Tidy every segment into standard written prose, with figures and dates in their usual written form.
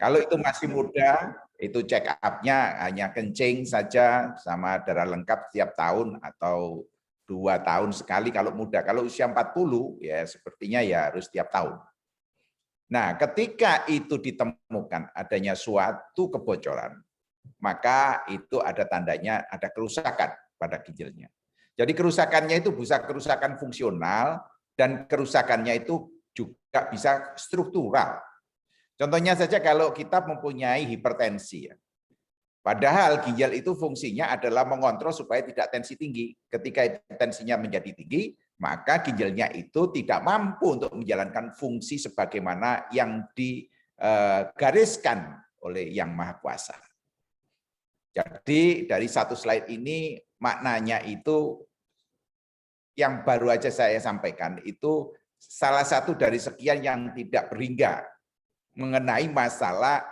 Kalau itu masih muda, itu check up-nya hanya kencing saja sama darah lengkap setiap tahun atau 2 tahun sekali kalau muda. Kalau usia 40 ya sepertinya ya harus setiap tahun. Nah, ketika itu ditemukan adanya suatu kebocoran, maka itu ada tandanya ada kerusakan pada ginjalnya. Jadi kerusakannya itu bisa kerusakan fungsional dan kerusakannya itu juga bisa struktural. Contohnya saja kalau kita mempunyai hipertensi, ya. Padahal ginjal itu fungsinya adalah mengontrol supaya tidak tensi tinggi. Ketika tensinya menjadi tinggi, maka ginjalnya itu tidak mampu untuk menjalankan fungsi sebagaimana yang digariskan oleh Yang Maha Kuasa. Jadi dari satu slide ini maknanya itu yang baru aja saya sampaikan itu salah satu dari sekian yang tidak berhingga mengenai masalah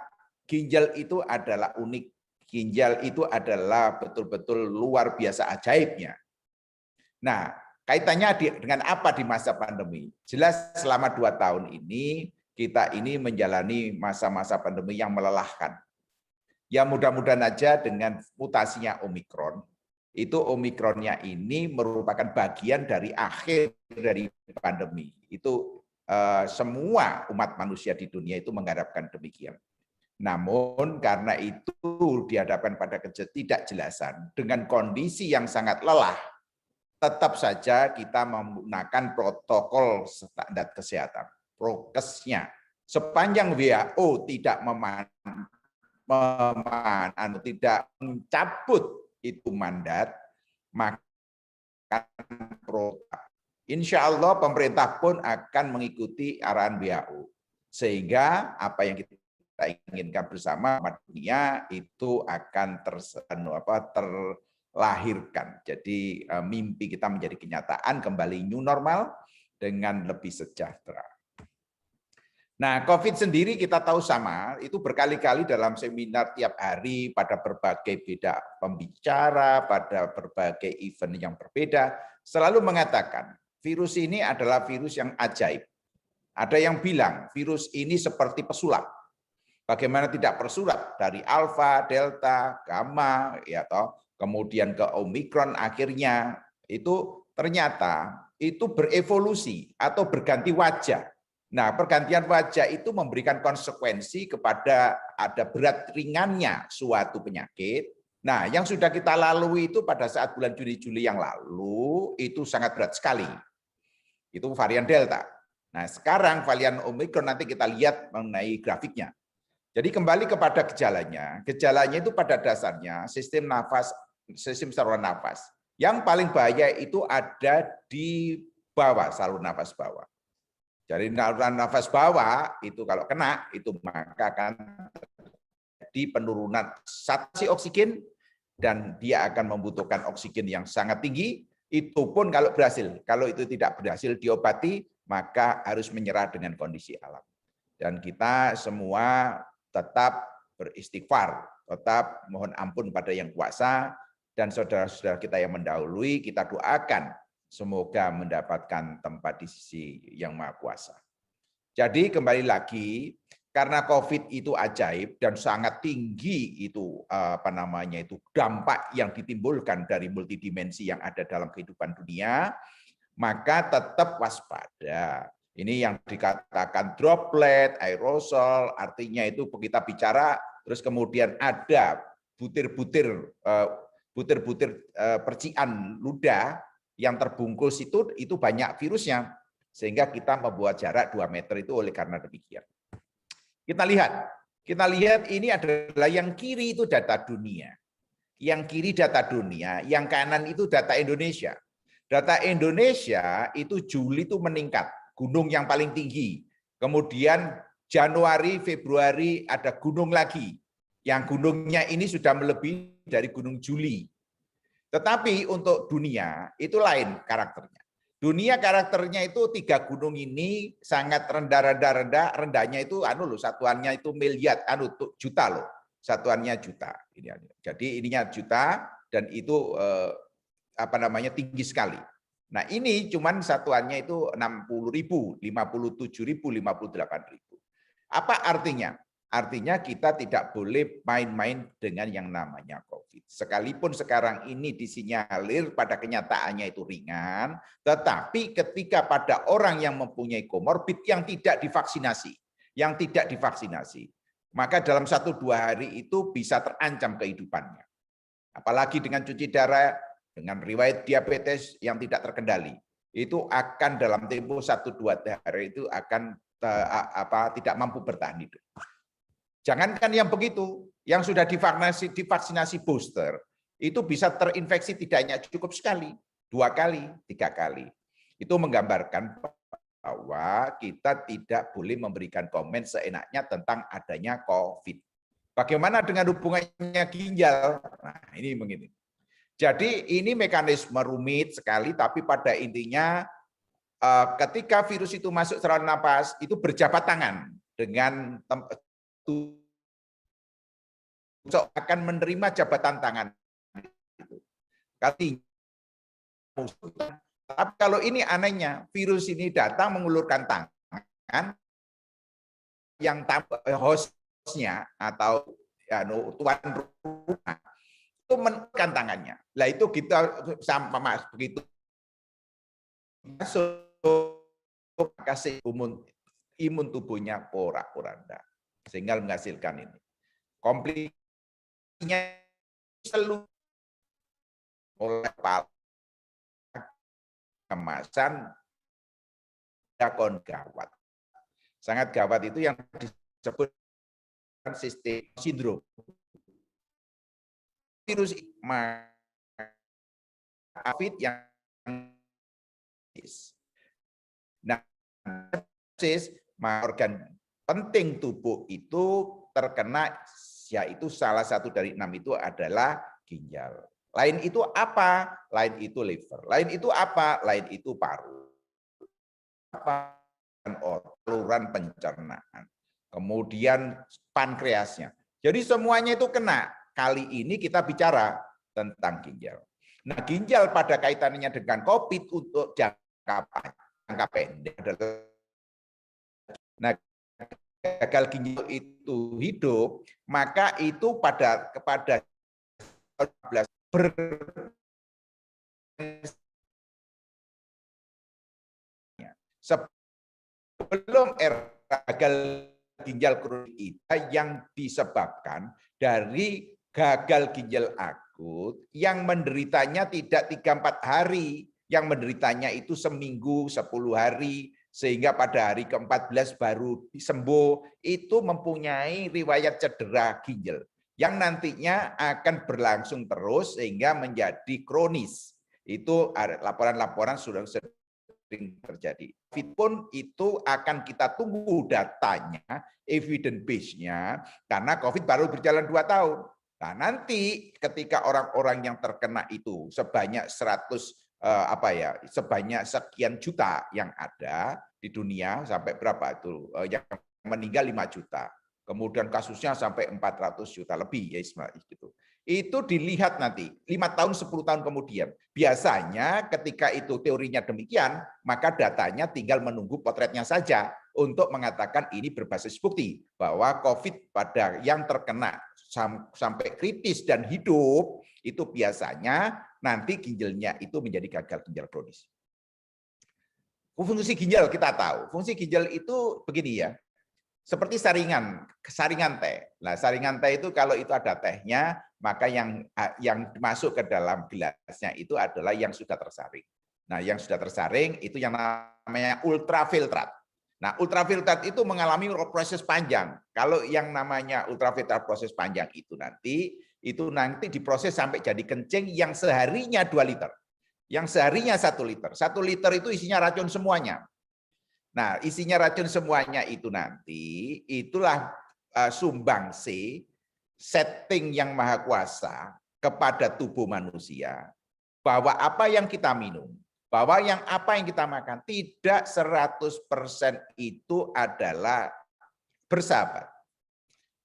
ginjal itu adalah unik. Ginjal itu adalah betul-betul luar biasa ajaibnya. Nah, kaitannya dengan apa di masa pandemi? Jelas selama 2 tahun ini, kita ini menjalani masa-masa pandemi yang melelahkan. Ya mudah-mudahan aja dengan mutasinya Omikron, itu Omikronnya ini merupakan bagian dari akhir dari pandemi. Itu semua umat manusia di dunia itu mengharapkan demikian. Namun karena itu dihadapkan pada ketidakjelasan dengan kondisi yang sangat lelah, tetap saja kita menggunakan protokol standar kesehatan, prokesnya. Sepanjang WHO tidak tidak mencabut itu mandat, maka insya Allah pemerintah pun akan mengikuti arahan WHO. Sehingga apa yang kita inginkan bersama dunia itu akan terlahirkan. Jadi mimpi kita menjadi kenyataan, kembali new normal dengan lebih sejahtera. Nah, COVID sendiri kita tahu sama, itu berkali-kali dalam seminar tiap hari pada berbagai beda pembicara, pada berbagai event yang berbeda, selalu mengatakan virus ini adalah virus yang ajaib. Ada yang bilang virus ini seperti pesulap. Bagaimana tidak pesulap dari alfa, delta, gamma, ya toh, kemudian ke omikron akhirnya itu ternyata itu berevolusi atau berganti wajah. Nah, pergantian wajah itu memberikan konsekuensi kepada ada berat ringannya suatu penyakit. Nah, yang sudah kita lalui itu pada saat bulan Juni-Juli yang lalu itu sangat berat sekali. Itu varian Delta. Nah, sekarang varian Omikron nanti kita lihat mengenai grafiknya. Jadi kembali kepada gejalanya. Gejalanya itu pada dasarnya sistem saluran nafas. Yang paling bahaya itu ada di bawah, saluran nafas bawah. Jadi saluran nafas bawah itu kalau kena itu maka akan terjadi penurunan saturasi oksigen dan dia akan membutuhkan oksigen yang sangat tinggi. Itu pun kalau berhasil. Kalau itu tidak berhasil diobati maka harus menyerah dengan kondisi alam. Dan kita semua tetap beristighfar, tetap mohon ampun pada Yang Kuasa dan saudara-saudara kita yang mendahului kita doakan semoga mendapatkan tempat di sisi Yang Maha Kuasa. Jadi kembali lagi, karena COVID itu ajaib dan sangat tinggi itu dampak yang ditimbulkan dari multidimensi yang ada dalam kehidupan dunia, maka tetap waspada. Ini yang dikatakan droplet, aerosol, artinya itu kita bicara terus kemudian ada butir-butir percikan ludah yang terbungkus itu banyak virusnya, sehingga kita membuat jarak 2 meter itu oleh karena demikian. Kita lihat ini adalah yang kiri itu data dunia. Yang kiri data dunia, yang kanan itu data Indonesia. Data Indonesia itu Juli itu meningkat, gunung yang paling tinggi. Kemudian Januari, Februari ada gunung lagi. Yang gunungnya ini sudah melebihi dari gunung Juli. Tetapi untuk dunia itu lain karakternya. Dunia karakternya itu 3 gunung ini sangat rendah, rendahnya itu satuannya itu miliar, juta loh. Satuannya juta. Jadi ininya juta dan itu tinggi sekali. Nah, ini cuman satuannya itu 60.000, 57.000, 58.000. Apa artinya? Artinya kita tidak boleh main-main dengan yang namanya COVID. Sekalipun sekarang ini disinyalir pada kenyataannya itu ringan, tetapi ketika pada orang yang mempunyai komorbid yang tidak divaksinasi, maka dalam 1-2 hari itu bisa terancam kehidupannya. Apalagi dengan cuci darah, dengan riwayat diabetes yang tidak terkendali, itu akan dalam tempo 1-2 hari itu akan tidak mampu bertahan hidup. Jangankan yang begitu, yang sudah divaksinasi booster, itu bisa terinfeksi tidak hanya cukup sekali, 2 kali, 3 kali. Itu menggambarkan bahwa kita tidak boleh memberikan komen seenaknya tentang adanya COVID. Bagaimana dengan hubungannya ginjal? Nah, ini begini. Jadi ini mekanisme rumit sekali, tapi pada intinya ketika virus itu masuk saluran napas, itu berjabat tangan dengan akan menerima jabatan tangan. Tapi kalau ini anehnya, virus ini datang mengulurkan tangan, yang hostnya atau tuan rumah itu menekan tangannya. Lah itu kita sama begitu masuk kasih imun tubuhnya porak-poranda sehingga menghasilkan ini. Komplikasinya selalu oleh kemasan dakon gawat. Sangat gawat itu yang disebut sistem sindrom. Virus COVID yang nah, organ penting tubuh itu terkena, yaitu salah satu dari 6 itu adalah ginjal. Lain itu apa? Lain itu liver. Lain itu apa? Lain itu paru. Saluran pencernaan. Kemudian pankreasnya. Jadi semuanya itu kena. Kali ini kita bicara tentang ginjal. Nah, ginjal pada kaitannya dengan COVID untuk jangka pendek adalah, nah, gagal ginjal itu hidup, maka itu kepada 14 sebelum gagal ginjal kronik yang disebabkan dari gagal ginjal akut yang menderitanya tidak 3-4 hari, yang menderitanya itu seminggu, 10 hari, sehingga pada hari ke-14 baru sembuh, itu mempunyai riwayat cedera ginjal yang nantinya akan berlangsung terus sehingga menjadi kronis. Itu laporan-laporan sudah sering terjadi. COVID pun itu akan kita tunggu datanya, evidence base-nya, karena COVID baru berjalan 2 tahun. Nah, nanti ketika orang-orang yang terkena itu sebanyak sebanyak sekian juta yang ada di dunia, sampai berapa itu yang meninggal 5 juta. Kemudian kasusnya sampai 400 juta lebih ya gitu. Itu dilihat nanti 5 tahun 10 tahun kemudian. Biasanya ketika itu teorinya demikian, maka datanya tinggal menunggu potretnya saja untuk mengatakan ini berbasis bukti bahwa COVID pada yang terkena sampai kritis dan hidup itu biasanya nanti ginjalnya itu menjadi gagal ginjal kronis. Fungsi ginjal kita tahu. Fungsi ginjal itu begini ya. Seperti saringan teh. Nah, saringan teh itu kalau itu ada tehnya, maka yang masuk ke dalam gelasnya itu adalah yang sudah tersaring. Nah, yang sudah tersaring itu yang namanya ultrafiltrat. Nah, ultrafiltrat itu mengalami proses panjang. Kalau yang namanya ultrafiltrat proses panjang itu nanti diproses sampai jadi kencing yang seharinya 2 liter. Yang seharinya 1 liter. 1 liter itu isinya racun semuanya. Nah, isinya racun semuanya itu nanti, itulah sumbangsi setting yang maha kuasa kepada tubuh manusia, bahwa apa yang kita minum, bahwa apa yang kita makan, tidak 100% itu adalah bersahabat.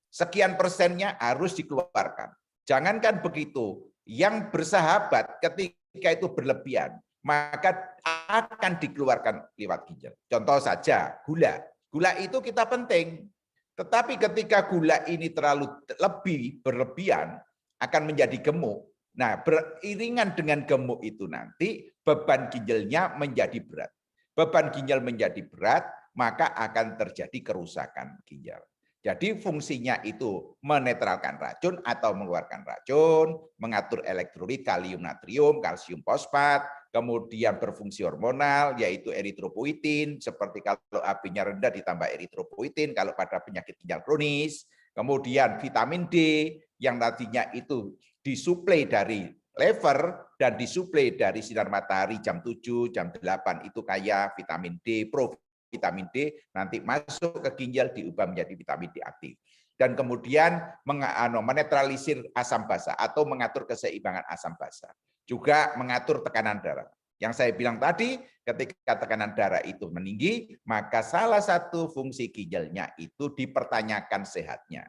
Sekian persennya harus dikeluarkan. Jangankan begitu, yang bersahabat ketika itu berlebihan, maka akan dikeluarkan lewat ginjal. Contoh saja gula. Gula itu kita penting. Tetapi ketika gula ini terlalu berlebihan, akan menjadi gemuk. Nah, beriringan dengan gemuk itu nanti beban ginjalnya menjadi berat. Beban ginjal menjadi berat, maka akan terjadi kerusakan ginjal. Jadi fungsinya itu menetralkan racun atau mengeluarkan racun, mengatur elektrolit kalium natrium, kalsium fosfat, kemudian berfungsi hormonal yaitu eritropoietin, seperti kalau AB-nya rendah ditambah eritropoietin kalau pada penyakit ginjal kronis, kemudian vitamin D yang tadinya itu disuplai dari lever dan disuplai dari sinar matahari jam 7, jam 8 itu kaya vitamin D, vitamin D nanti masuk ke ginjal diubah menjadi vitamin D aktif. Dan kemudian menetralisir asam basa atau mengatur keseimbangan asam basa. Juga mengatur tekanan darah. Yang saya bilang tadi, ketika tekanan darah itu meninggi, maka salah satu fungsi ginjalnya itu dipertanyakan sehatnya.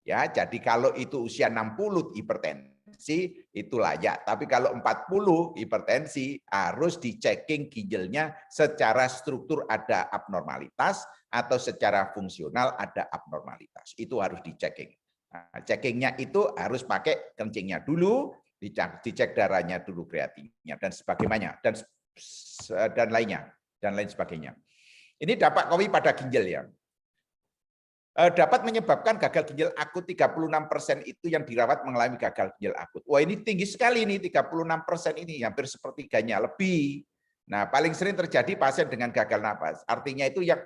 Ya, jadi kalau itu usia 60 hipertensi itu layak, tapi kalau 40 hipertensi harus dicekking ginjalnya secara struktur ada abnormalitas atau secara fungsional ada abnormalitas. Itu harus dicekking. Nah, checkingnya itu harus pakai kencingnya dulu, dicek darahnya dulu, kreatinnya dan sebagainya dan lainnya dan lain sebagainya. Ini dampak COVID pada ginjal ya. Dapat menyebabkan gagal ginjal akut 36% itu yang dirawat mengalami gagal ginjal akut. Wah, ini tinggi sekali nih 36% ini, hampir sepertiganya lebih. Nah, paling sering terjadi pasien dengan gagal napas. Artinya itu yang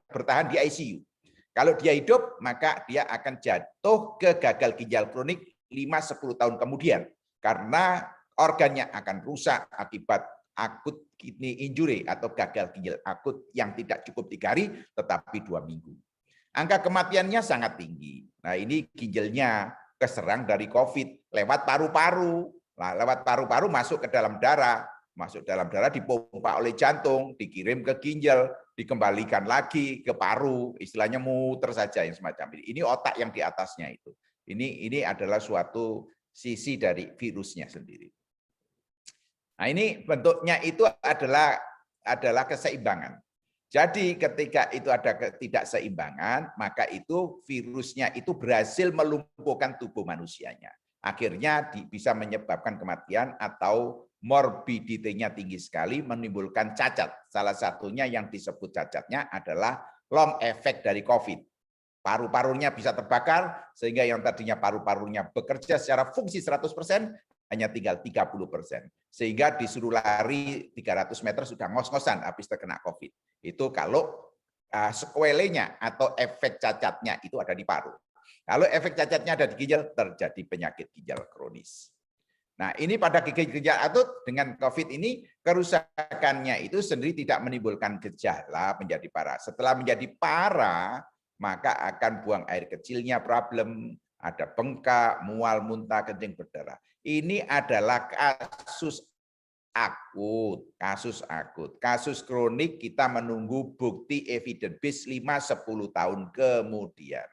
bertahan di ICU. Kalau dia hidup, maka dia akan jatuh ke gagal ginjal kronik 5-10 tahun kemudian karena organnya akan rusak akibat akut kidney injury atau gagal ginjal akut yang tidak cukup 3 hari tetapi 2 minggu. Angka kematiannya sangat tinggi. Nah, ini ginjalnya keserang dari COVID lewat paru-paru. Nah, lewat paru-paru masuk ke dalam darah, dipompa oleh jantung, dikirim ke ginjal, dikembalikan lagi ke paru, istilahnya muter saja yang semacam ini. Ini otak yang di atasnya itu. Ini adalah suatu sisi dari virusnya sendiri. Nah, ini bentuknya itu adalah keseimbangan. Jadi ketika itu ada ketidakseimbangan, maka itu virusnya itu berhasil melumpuhkan tubuh manusianya. Akhirnya bisa menyebabkan kematian atau morbidity-nya tinggi sekali, menimbulkan cacat. Salah satunya yang disebut cacatnya adalah long effect dari COVID. Paru-parunya bisa terbakar, sehingga yang tadinya paru-parunya bekerja secara fungsi 100%, hanya tinggal 30%. Sehingga disuruh lari 300 meter sudah ngos-ngosan habis terkena COVID. Itu kalau sequelenya atau efek cacatnya itu ada di paru. Kalau efek cacatnya ada di ginjal, terjadi penyakit ginjal kronis. Nah, ini pada ginjal akut dengan COVID ini, kerusakannya itu sendiri tidak menimbulkan gejala menjadi parah. Setelah menjadi parah, maka akan buang air kecilnya problem, ada bengkak, mual, muntah, kencing berdarah. Ini adalah kasus akut. Kasus kronik kita menunggu bukti evidence base 5-10 tahun kemudian.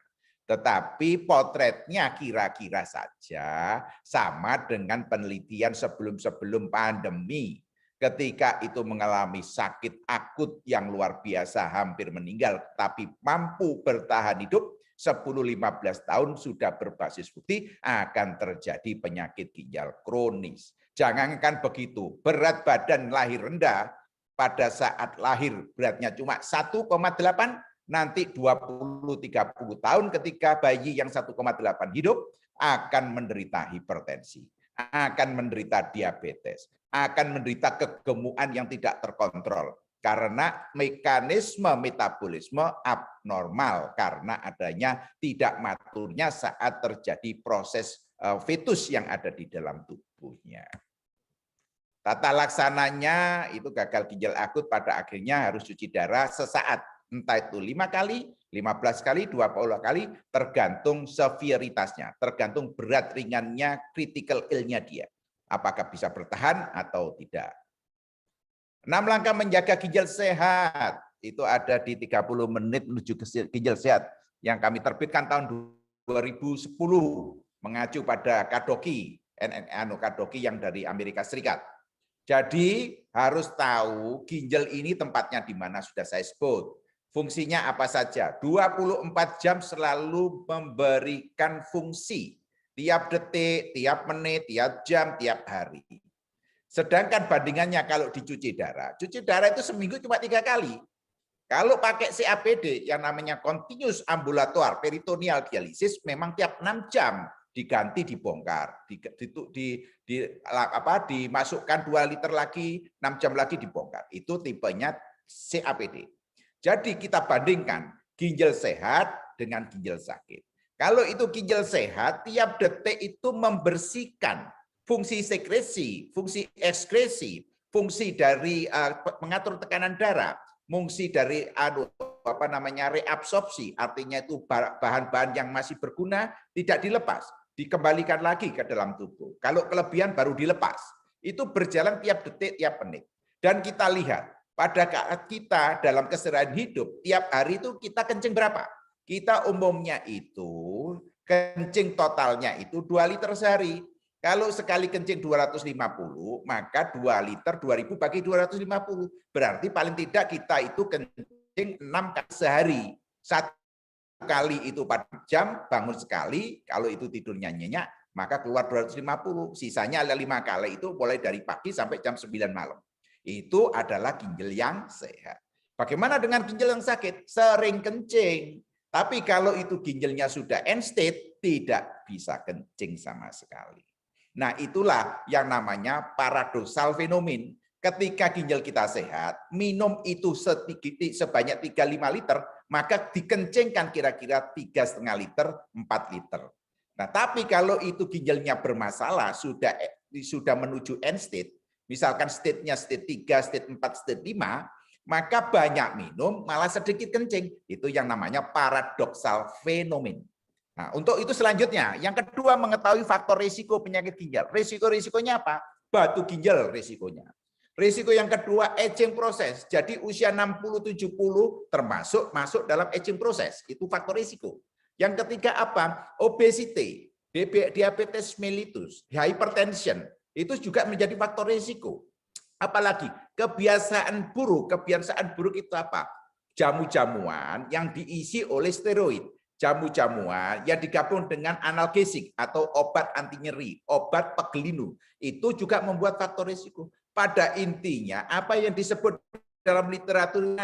Tetapi potretnya kira-kira saja sama dengan penelitian sebelum pandemi. Ketika itu mengalami sakit akut yang luar biasa, hampir meninggal, tapi mampu bertahan hidup, 10-15 tahun sudah berbasis bukti akan terjadi penyakit ginjal kronis. Jangankan begitu, berat badan lahir rendah, pada saat lahir beratnya cuma 1,8, nanti 20-30 tahun ketika bayi yang 1,8 hidup akan menderita hipertensi, akan menderita diabetes, akan menderita kegemukan yang tidak terkontrol. Karena mekanisme metabolisme abnormal karena adanya tidak maturnya saat terjadi proses fetus yang ada di dalam tubuhnya. Tata laksananya itu gagal ginjal akut pada akhirnya harus cuci darah sesaat. Entah itu 5 kali, 15 kali, 20 kali, tergantung severitasnya, tergantung berat ringannya, critical ill-nya dia. Apakah bisa bertahan atau tidak. 6 langkah menjaga ginjal sehat, itu ada di 30 menit menuju ginjal sehat yang kami terbitkan tahun 2010, mengacu pada Kadoki, Kadoki yang dari Amerika Serikat. Jadi harus tahu ginjal ini tempatnya di mana sudah saya sebut. Fungsinya apa saja? 24 jam selalu memberikan fungsi. Tiap detik, tiap menit, tiap jam, tiap hari. Sedangkan bandingannya kalau dicuci darah itu seminggu cuma 3 kali. Kalau pakai CAPD yang namanya continuous ambulatoire peritoneal dialisis memang tiap 6 jam diganti, dibongkar, dimasukkan 2 liter lagi, 6 jam lagi dibongkar. Itu tipenya CAPD. Jadi kita bandingkan ginjal sehat dengan ginjal sakit. Kalau itu ginjal sehat, tiap detik itu membersihkan fungsi sekresi, fungsi ekskresi, fungsi dari mengatur tekanan darah, fungsi dari reabsorpsi, artinya itu bahan-bahan yang masih berguna tidak dilepas, dikembalikan lagi ke dalam tubuh. Kalau kelebihan baru dilepas. Itu berjalan tiap detik, tiap menit. Dan kita lihat pada saat kita dalam keseharian hidup, tiap hari itu kita kencing berapa? Kita umumnya itu kencing totalnya itu 2 liter sehari. Kalau sekali kencing 250, maka 2 liter 2000 bagi 250. Berarti paling tidak kita itu kencing 6 kali sehari. 1 kali itu 4 jam, bangun sekali, kalau itu tidurnya nyenyak, maka keluar 250. Sisanya ada 5 kali itu mulai dari pagi sampai jam 9 malam. Itu adalah ginjal yang sehat. Bagaimana dengan ginjal yang sakit? Sering kencing. Tapi kalau itu ginjalnya sudah end state, tidak bisa kencing sama sekali. Nah, itulah yang namanya paradoksal fenomen. Ketika ginjal kita sehat, minum itu sebanyak 3-5 liter, maka dikencingkan kira-kira 3,5 liter, 4 liter. Nah, tapi kalau itu ginjalnya bermasalah, sudah menuju end state, misalkan state-nya state 3, state 4, state 5, maka banyak minum, malah sedikit kencing. Itu yang namanya paradoksal fenomen. Nah, untuk itu selanjutnya, yang kedua mengetahui faktor risiko penyakit ginjal. Risikonya apa? Batu ginjal risikonya. Risiko yang kedua, aging proses. Jadi usia 60-70 termasuk masuk dalam aging proses. Itu faktor risiko. Yang ketiga apa? Obesity, diabetes mellitus, hypertension. Itu juga menjadi faktor risiko. Apalagi kebiasaan buruk itu apa? Jamu-jamuan yang diisi oleh steroid. Jamu-jamuan yang digabung dengan analgesik atau obat anti nyeri, obat pegelinu, itu juga membuat faktor risiko. Pada intinya, apa yang disebut dalam literatur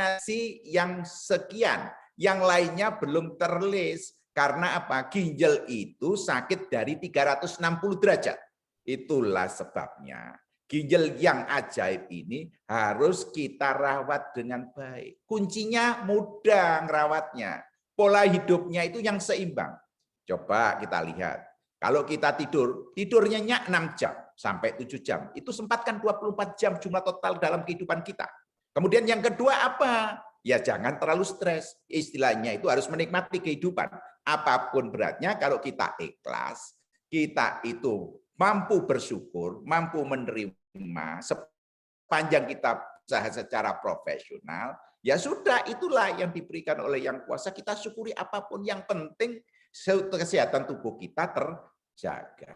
yang sekian, yang lainnya belum terlis. Karena apa? Ginjal itu sakit dari 360 derajat. Itulah sebabnya. Ginjal yang ajaib ini harus kita rawat dengan baik. Kuncinya mudah ngerawatnya. Pola hidupnya itu yang seimbang. Coba kita lihat. Kalau kita tidurnya 6 jam sampai 7 jam. Itu sempatkan 24 jam jumlah total dalam kehidupan kita. Kemudian yang kedua apa? Ya jangan terlalu stres. Istilahnya itu harus menikmati kehidupan. Apapun beratnya kalau kita ikhlas, kita itu mampu bersyukur, mampu menerima sepanjang kita usaha secara profesional, ya sudah itulah yang diberikan oleh Yang Kuasa, kita syukuri apapun, yang penting kesehatan tubuh kita terjaga.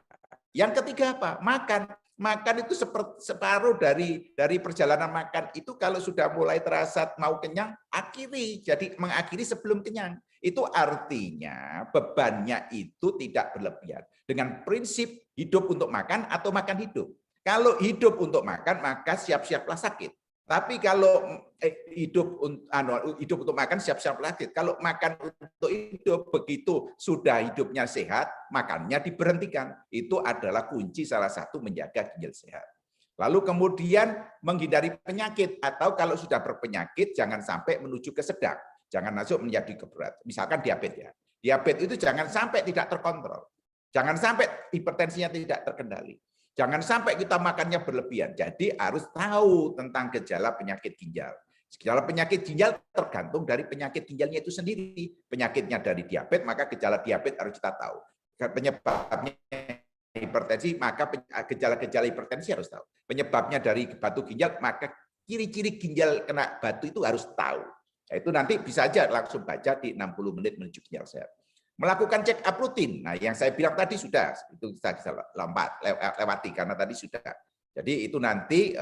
Yang ketiga apa? Makan. Makan itu separuh dari perjalanan makan itu. Kalau sudah mulai terasa mau kenyang, akhiri. Jadi mengakhiri sebelum kenyang. Itu artinya bebannya itu tidak berlebihan. Dengan prinsip hidup untuk makan atau makan hidup. Kalau hidup untuk makan, maka siap-siaplah sakit. Tapi kalau hidup untuk makan, siap-siaplah sakit. Kalau makan untuk hidup, begitu sudah hidupnya sehat, makannya diberhentikan. Itu adalah kunci salah satu menjaga ginjal sehat. Lalu kemudian menghindari penyakit, atau kalau sudah berpenyakit, jangan sampai menuju ke sedang. Jangan masuk menjadi keberat. Misalkan diabetes ya. Diabetes itu jangan sampai tidak terkontrol. Jangan sampai hipertensinya tidak terkendali. Jangan sampai kita makannya berlebihan. Jadi harus tahu tentang gejala penyakit ginjal. Gejala penyakit ginjal tergantung dari penyakit ginjalnya itu sendiri. Penyakitnya dari diabetes, maka gejala diabetes harus kita tahu. Penyebabnya hipertensi, maka gejala-gejala hipertensi harus tahu. Penyebabnya dari batu ginjal, maka ciri-ciri ginjal kena batu itu harus tahu. Itu nanti bisa aja langsung baca di 60 menit menuju ginjal sehat. Melakukan check up rutin. Nah, yang saya bilang tadi sudah, itu kita bisa lewati karena tadi sudah. Jadi itu nanti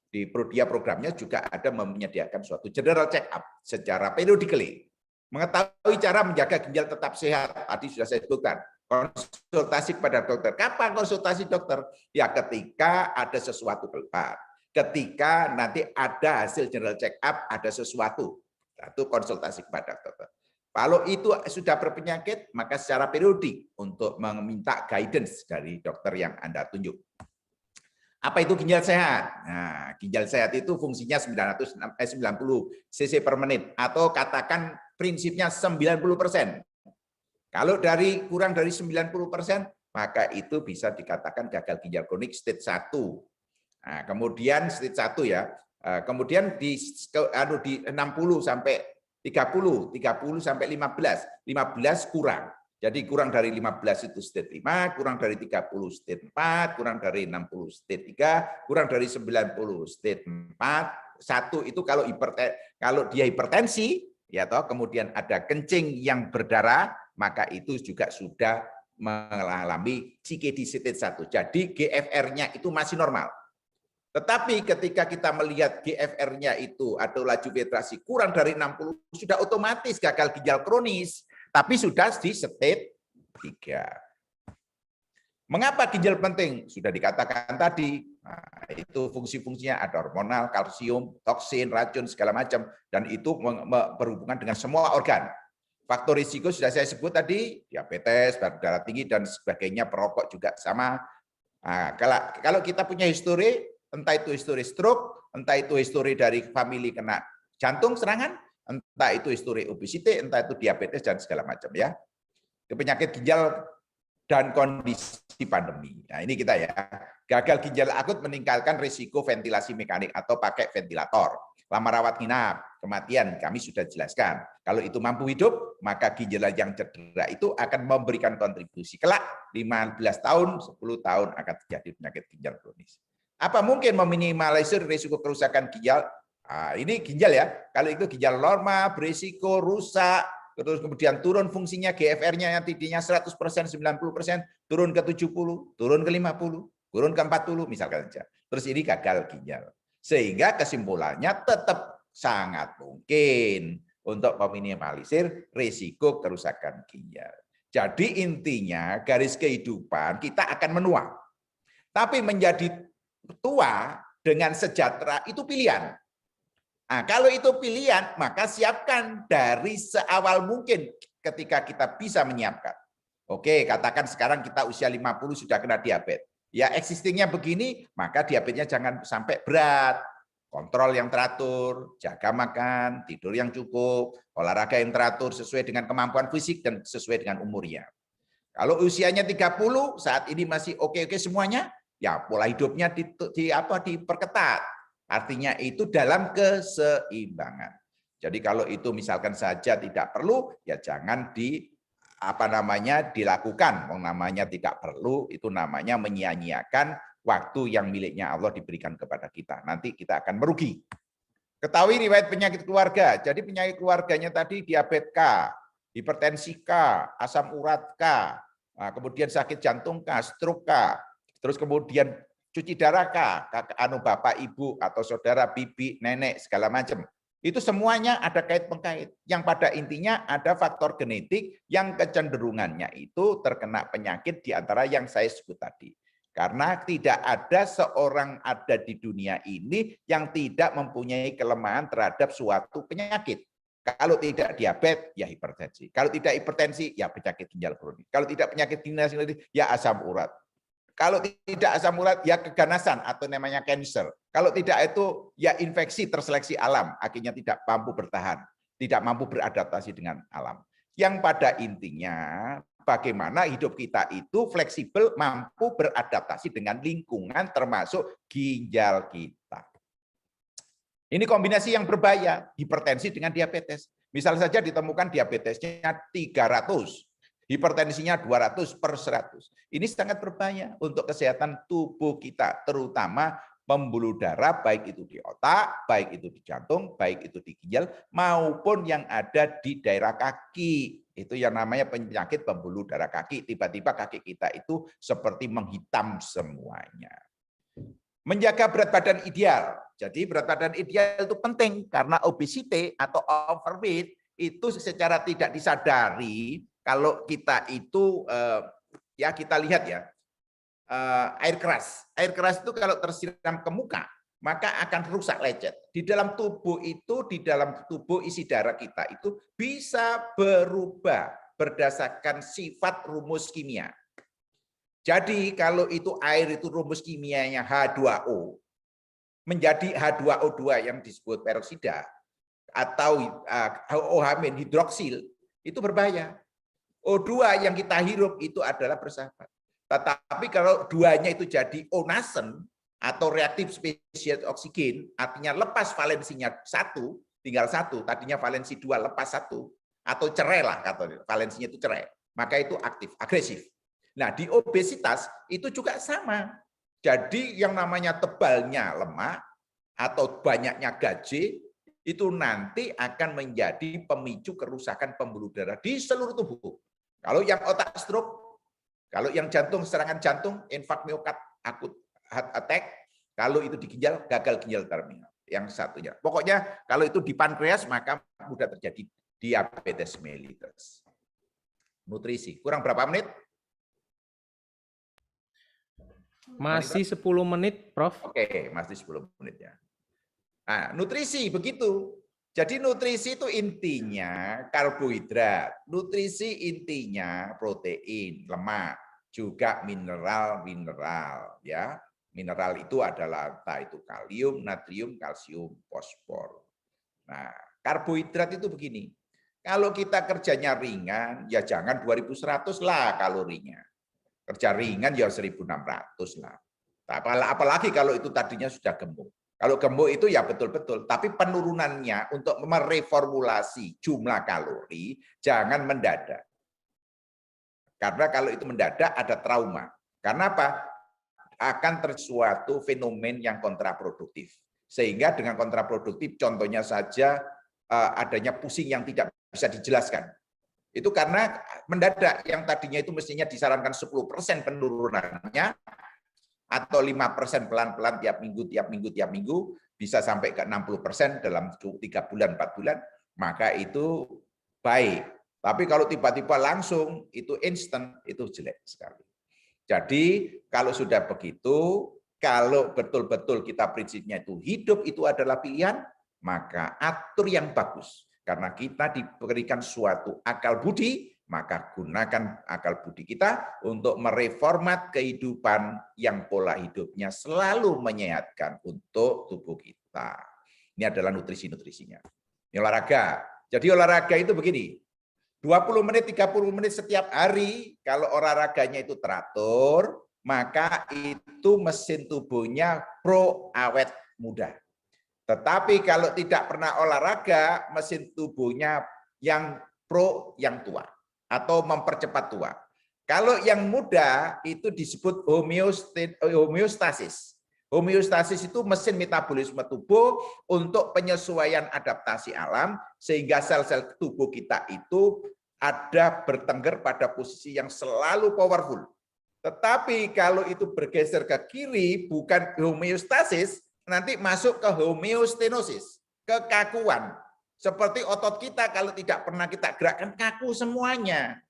di Prodia programnya juga ada menyediakan suatu general check up secara periodically. Mengetahui cara menjaga ginjal tetap sehat, tadi sudah saya sebutkan. Konsultasi kepada dokter. Kapan konsultasi dokter? Ya ketika ada sesuatu keluar. Ketika nanti ada hasil general check up, ada sesuatu. Itu konsultasi kepada dokter. Kalau itu sudah berpenyakit, maka secara periodik untuk meminta guidance dari dokter yang Anda tunjuk. Apa itu ginjal sehat? Nah, ginjal sehat itu fungsinya 90 cc per menit atau katakan prinsipnya 90%. Kalau kurang dari 90%, maka itu bisa dikatakan gagal ginjal kronik stage 1. Nah, kemudian stage 1 ya. Kemudian di 60 sampai 30 sampai 15 kurang. Jadi kurang dari 15 itu stage 5, kurang dari 30 stage 4, kurang dari 60 stage 3, kurang dari 90 stage 4. 1 itu kalau dia hipertensi, ya toh, kemudian ada kencing yang berdarah, maka itu juga sudah mengalami CKD stage 1. Jadi GFR-nya itu masih normal. Tetapi ketika kita melihat GFR-nya itu atau laju filtrasi kurang dari 60, sudah otomatis gagal ginjal kronis. Tapi sudah di stage 3. Mengapa ginjal penting? Sudah dikatakan tadi, nah, itu fungsi-fungsinya ada hormonal, kalsium, toksin, racun, segala macam. Dan itu berhubungan dengan semua organ. Faktor risiko sudah saya sebut tadi, diabetes, darah tinggi, dan sebagainya, perokok juga sama. Nah, kalau kita punya histori, entah itu histori stroke, entah itu histori dari family kena jantung serangan, entah itu histori obesity, entah itu diabetes dan segala macam ya. Penyakit ginjal dan kondisi pandemi. Nah, ini kita ya. Gagal ginjal akut meningkatkan risiko ventilasi mekanik atau pakai ventilator. Lama rawat inap, kematian kami sudah jelaskan. Kalau itu mampu hidup, maka ginjal yang cedera itu akan memberikan kontribusi. Kelak 15 tahun, 10 tahun akan terjadi penyakit ginjal kronis. Apa mungkin meminimalisir risiko kerusakan ginjal? Nah, ini ginjal ya. Kalau itu ginjal normal, berisiko rusak, terus kemudian turun fungsinya GFR-nya yang tadinya 100%, 90%, turun ke 70, turun ke 50, turun ke 40 misalkan saja. Terus ini gagal ginjal. Sehingga kesimpulannya tetap sangat mungkin untuk meminimalisir risiko kerusakan ginjal. Jadi intinya garis kehidupan kita akan menua. Tapi menjadi tua dengan sejahtera itu pilihan. Nah, kalau itu pilihan, maka siapkan dari seawal mungkin ketika kita bisa menyiapkan. Oke, katakan sekarang kita usia 50 sudah kena diabetes. Ya existingnya begini, maka diabetesnya jangan sampai berat. Kontrol yang teratur, jaga makan, tidur yang cukup, olahraga yang teratur sesuai dengan kemampuan fisik dan sesuai dengan umurnya. Kalau usianya 30, saat ini masih oke-oke semuanya, ya pola hidupnya diperketat. Artinya itu dalam keseimbangan. Jadi kalau itu misalkan saja tidak perlu, ya jangan dilakukan. Namanya tidak perlu, itu namanya menyia-nyiakan waktu yang miliknya Allah diberikan kepada kita. Nanti kita akan merugi. Ketahui riwayat penyakit keluarga. Jadi penyakit keluarganya tadi diabetes K, hipertensi K, asam urat K, kemudian sakit jantung K, stroke K, terus kemudian cuci darah K, bapak, ibu, atau saudara, bibi, nenek, segala macam. Itu semuanya ada kait-mengkait. Yang pada intinya ada faktor genetik yang kecenderungannya itu terkena penyakit di antara yang saya sebut tadi. Karena tidak ada seorang ada di dunia ini yang tidak mempunyai kelemahan terhadap suatu penyakit. Kalau tidak diabetes, ya hipertensi. Kalau tidak hipertensi, ya penyakit ginjal kronis. Kalau tidak penyakit ginjal kronis, ya asam urat. Kalau tidak asam urat, ya keganasan atau namanya cancer. Kalau tidak itu, ya infeksi terseleksi alam, akhirnya tidak mampu bertahan, tidak mampu beradaptasi dengan alam. Yang pada intinya, bagaimana hidup kita itu fleksibel, mampu beradaptasi dengan lingkungan termasuk ginjal kita. Ini kombinasi yang berbahaya, hipertensi dengan diabetes. Misal saja ditemukan diabetesnya 300, hipertensinya 200/100. Ini sangat berbahaya untuk kesehatan tubuh kita, terutama pembuluh darah, baik itu di otak, baik itu di jantung, baik itu di ginjal, maupun yang ada di daerah kaki. Itu yang namanya penyakit pembuluh darah kaki. Tiba-tiba kaki kita itu seperti menghitam semuanya. Menjaga berat badan ideal. Jadi berat badan ideal itu penting karena obesity atau overweight itu secara tidak disadari kalau kita itu ya kita lihat ya air keras. Air keras itu kalau tersiram ke muka maka akan rusak lecet. Di dalam tubuh itu, di dalam tubuh isi darah kita itu bisa berubah berdasarkan sifat rumus kimia. Jadi kalau itu air itu rumus kimianya H2O menjadi H2O2 yang disebut peroksida atau OH- hidroksil itu berbahaya. O2 yang kita hirup itu adalah bersahabat. Tetapi kalau duanya itu jadi onasen atau reaktif spesies oksigen, artinya lepas valensinya satu, tinggal satu, tadinya valensi dua lepas satu, atau cerai lah, kata valensinya itu cerai, maka itu aktif, agresif. Nah di obesitas itu juga sama. Jadi yang namanya tebalnya lemak atau banyaknya gaji itu nanti akan menjadi pemicu kerusakan pembuluh darah di seluruh tubuh. Kalau yang otak stroke, kalau yang jantung serangan jantung, infark miokard akut heart attack, kalau itu di ginjal gagal ginjal terminal. Yang satunya. Pokoknya kalau itu di pankreas maka mudah terjadi diabetes mellitus. Nutrisi. Kurang berapa menit? Masih 10 menit, Prof. Oke, masih 10 menit ya. Nah, nutrisi begitu. Jadi nutrisi itu intinya karbohidrat, nutrisi intinya protein, lemak, juga mineral ya. Mineral itu adalah entah itu kalium, natrium, kalsium, fosfor. Nah, karbohidrat itu begini. Kalau kita kerjanya ringan, ya jangan 2100 lah kalorinya. Kerja ringan ya 1600 lah. Apalagi kalau itu tadinya sudah gemuk. Kalau gemuk itu ya betul-betul, tapi penurunannya untuk mereformulasi jumlah kalori jangan mendadak. Karena kalau itu mendadak ada trauma. Karena apa? Akan tersuatu fenomen yang kontraproduktif. Sehingga dengan kontraproduktif contohnya saja adanya pusing yang tidak bisa dijelaskan. Itu karena mendadak yang tadinya itu mestinya disarankan 10% penurunannya atau 5% pelan-pelan tiap minggu bisa sampai ke 60% dalam 3 bulan 4 bulan, maka itu baik. Tapi kalau tiba-tiba langsung itu instan itu jelek sekali. Jadi kalau sudah begitu, kalau betul-betul kita prinsipnya itu hidup itu adalah pilihan, maka atur yang bagus. Karena kita diberikan suatu akal budi, maka gunakan akal budi kita untuk mereformat kehidupan yang pola hidupnya selalu menyehatkan untuk tubuh kita. Ini adalah nutrisi-nutrisinya. Ini olahraga. Jadi olahraga itu begini, 20 menit, 30 menit setiap hari, kalau olahraganya itu teratur, maka itu mesin tubuhnya pro awet muda. Tetapi kalau tidak pernah olahraga, mesin tubuhnya yang pro yang tua atau mempercepat tua. Kalau yang muda itu disebut homeostasis. Homeostasis itu mesin metabolisme tubuh untuk penyesuaian adaptasi alam sehingga sel-sel tubuh kita itu ada bertengger pada posisi yang selalu powerful. Tetapi kalau itu bergeser ke kiri bukan homeostasis, nanti masuk ke homeostenosis, kekakuan. Seperti otot kita kalau tidak pernah kita gerakkan kaku semuanya.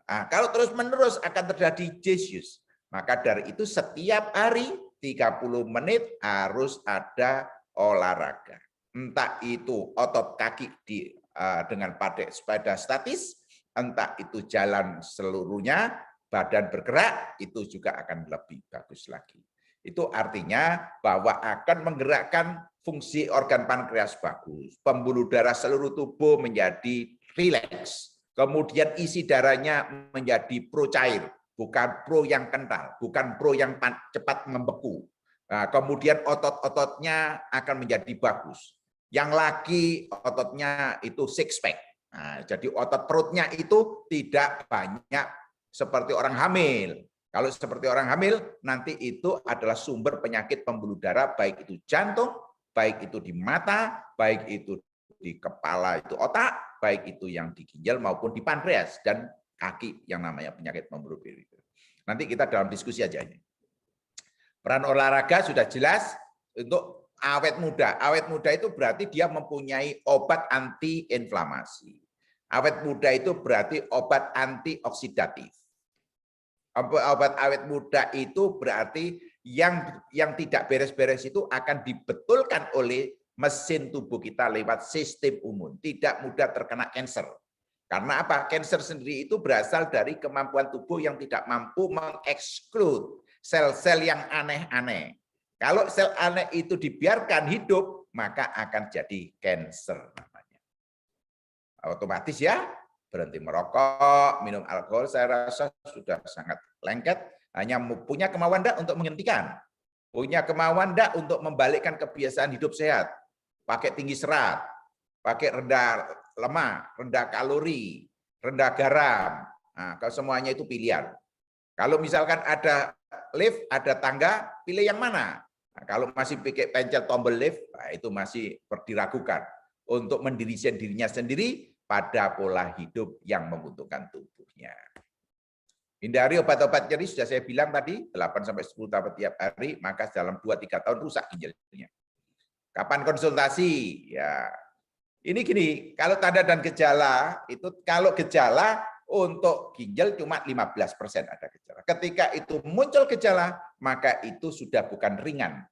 Nah, kalau terus-menerus akan terjadi disuse. Maka dari itu setiap hari 30 menit harus ada olahraga. Entah itu otot kaki dengan pakai sepeda statis, entah itu jalan seluruhnya, badan bergerak, itu juga akan lebih bagus lagi. Itu artinya bahwa akan menggerakkan fungsi organ pankreas bagus, pembuluh darah seluruh tubuh menjadi rileks, kemudian isi darahnya menjadi pro cair, bukan pro yang kental, bukan pro yang cepat membeku. Nah, kemudian otot-ototnya akan menjadi bagus. Yang laki ototnya itu six pack. Nah, jadi otot perutnya itu tidak banyak seperti orang hamil. Kalau seperti orang hamil, nanti itu adalah sumber penyakit pembuluh darah, baik itu jantung, baik itu di mata, baik itu di kepala itu otak, baik itu yang di ginjal maupun di pankreas dan kaki yang namanya penyakit pembuluh darah. Nanti kita dalam diskusi aja ini. Peran olahraga sudah jelas untuk awet muda. Awet muda itu berarti dia mempunyai obat anti-inflamasi. Awet muda itu berarti obat antioksidatif. Obat awet muda itu berarti yang tidak beres-beres itu akan dibetulkan oleh mesin tubuh kita lewat sistem imun, tidak mudah terkena kanker. Karena apa? Kanker sendiri itu berasal dari kemampuan tubuh yang tidak mampu mengeksklud sel-sel yang aneh-aneh. Kalau sel aneh itu dibiarkan hidup, maka akan jadi kanker namanya. Otomatis ya, berhenti merokok, minum alkohol, saya rasa sudah sangat lengket. Hanya punya kemauan enggak untuk menghentikan. Punya kemauan enggak untuk membalikkan kebiasaan hidup sehat. Pakai tinggi serat, pakai rendah lemak, rendah kalori, rendah garam. Nah, kalau semuanya itu pilihan. Kalau misalkan ada lift, ada tangga, pilih yang mana? Nah, kalau masih pakai pencet tombol lift, nah itu masih diragukan untuk mendesain dirinya sendiri pada pola hidup yang menguntungkan tubuhnya. Hindari obat-obat nyeri, sudah saya bilang tadi, 8-10 tablet tiap hari, maka dalam 2-3 tahun rusak ginjalnya. Kapan konsultasi? Ya, ini gini, kalau tanda dan gejala, itu kalau gejala untuk ginjal cuma 15% ada gejala. Ketika itu muncul gejala, maka itu sudah bukan ringan.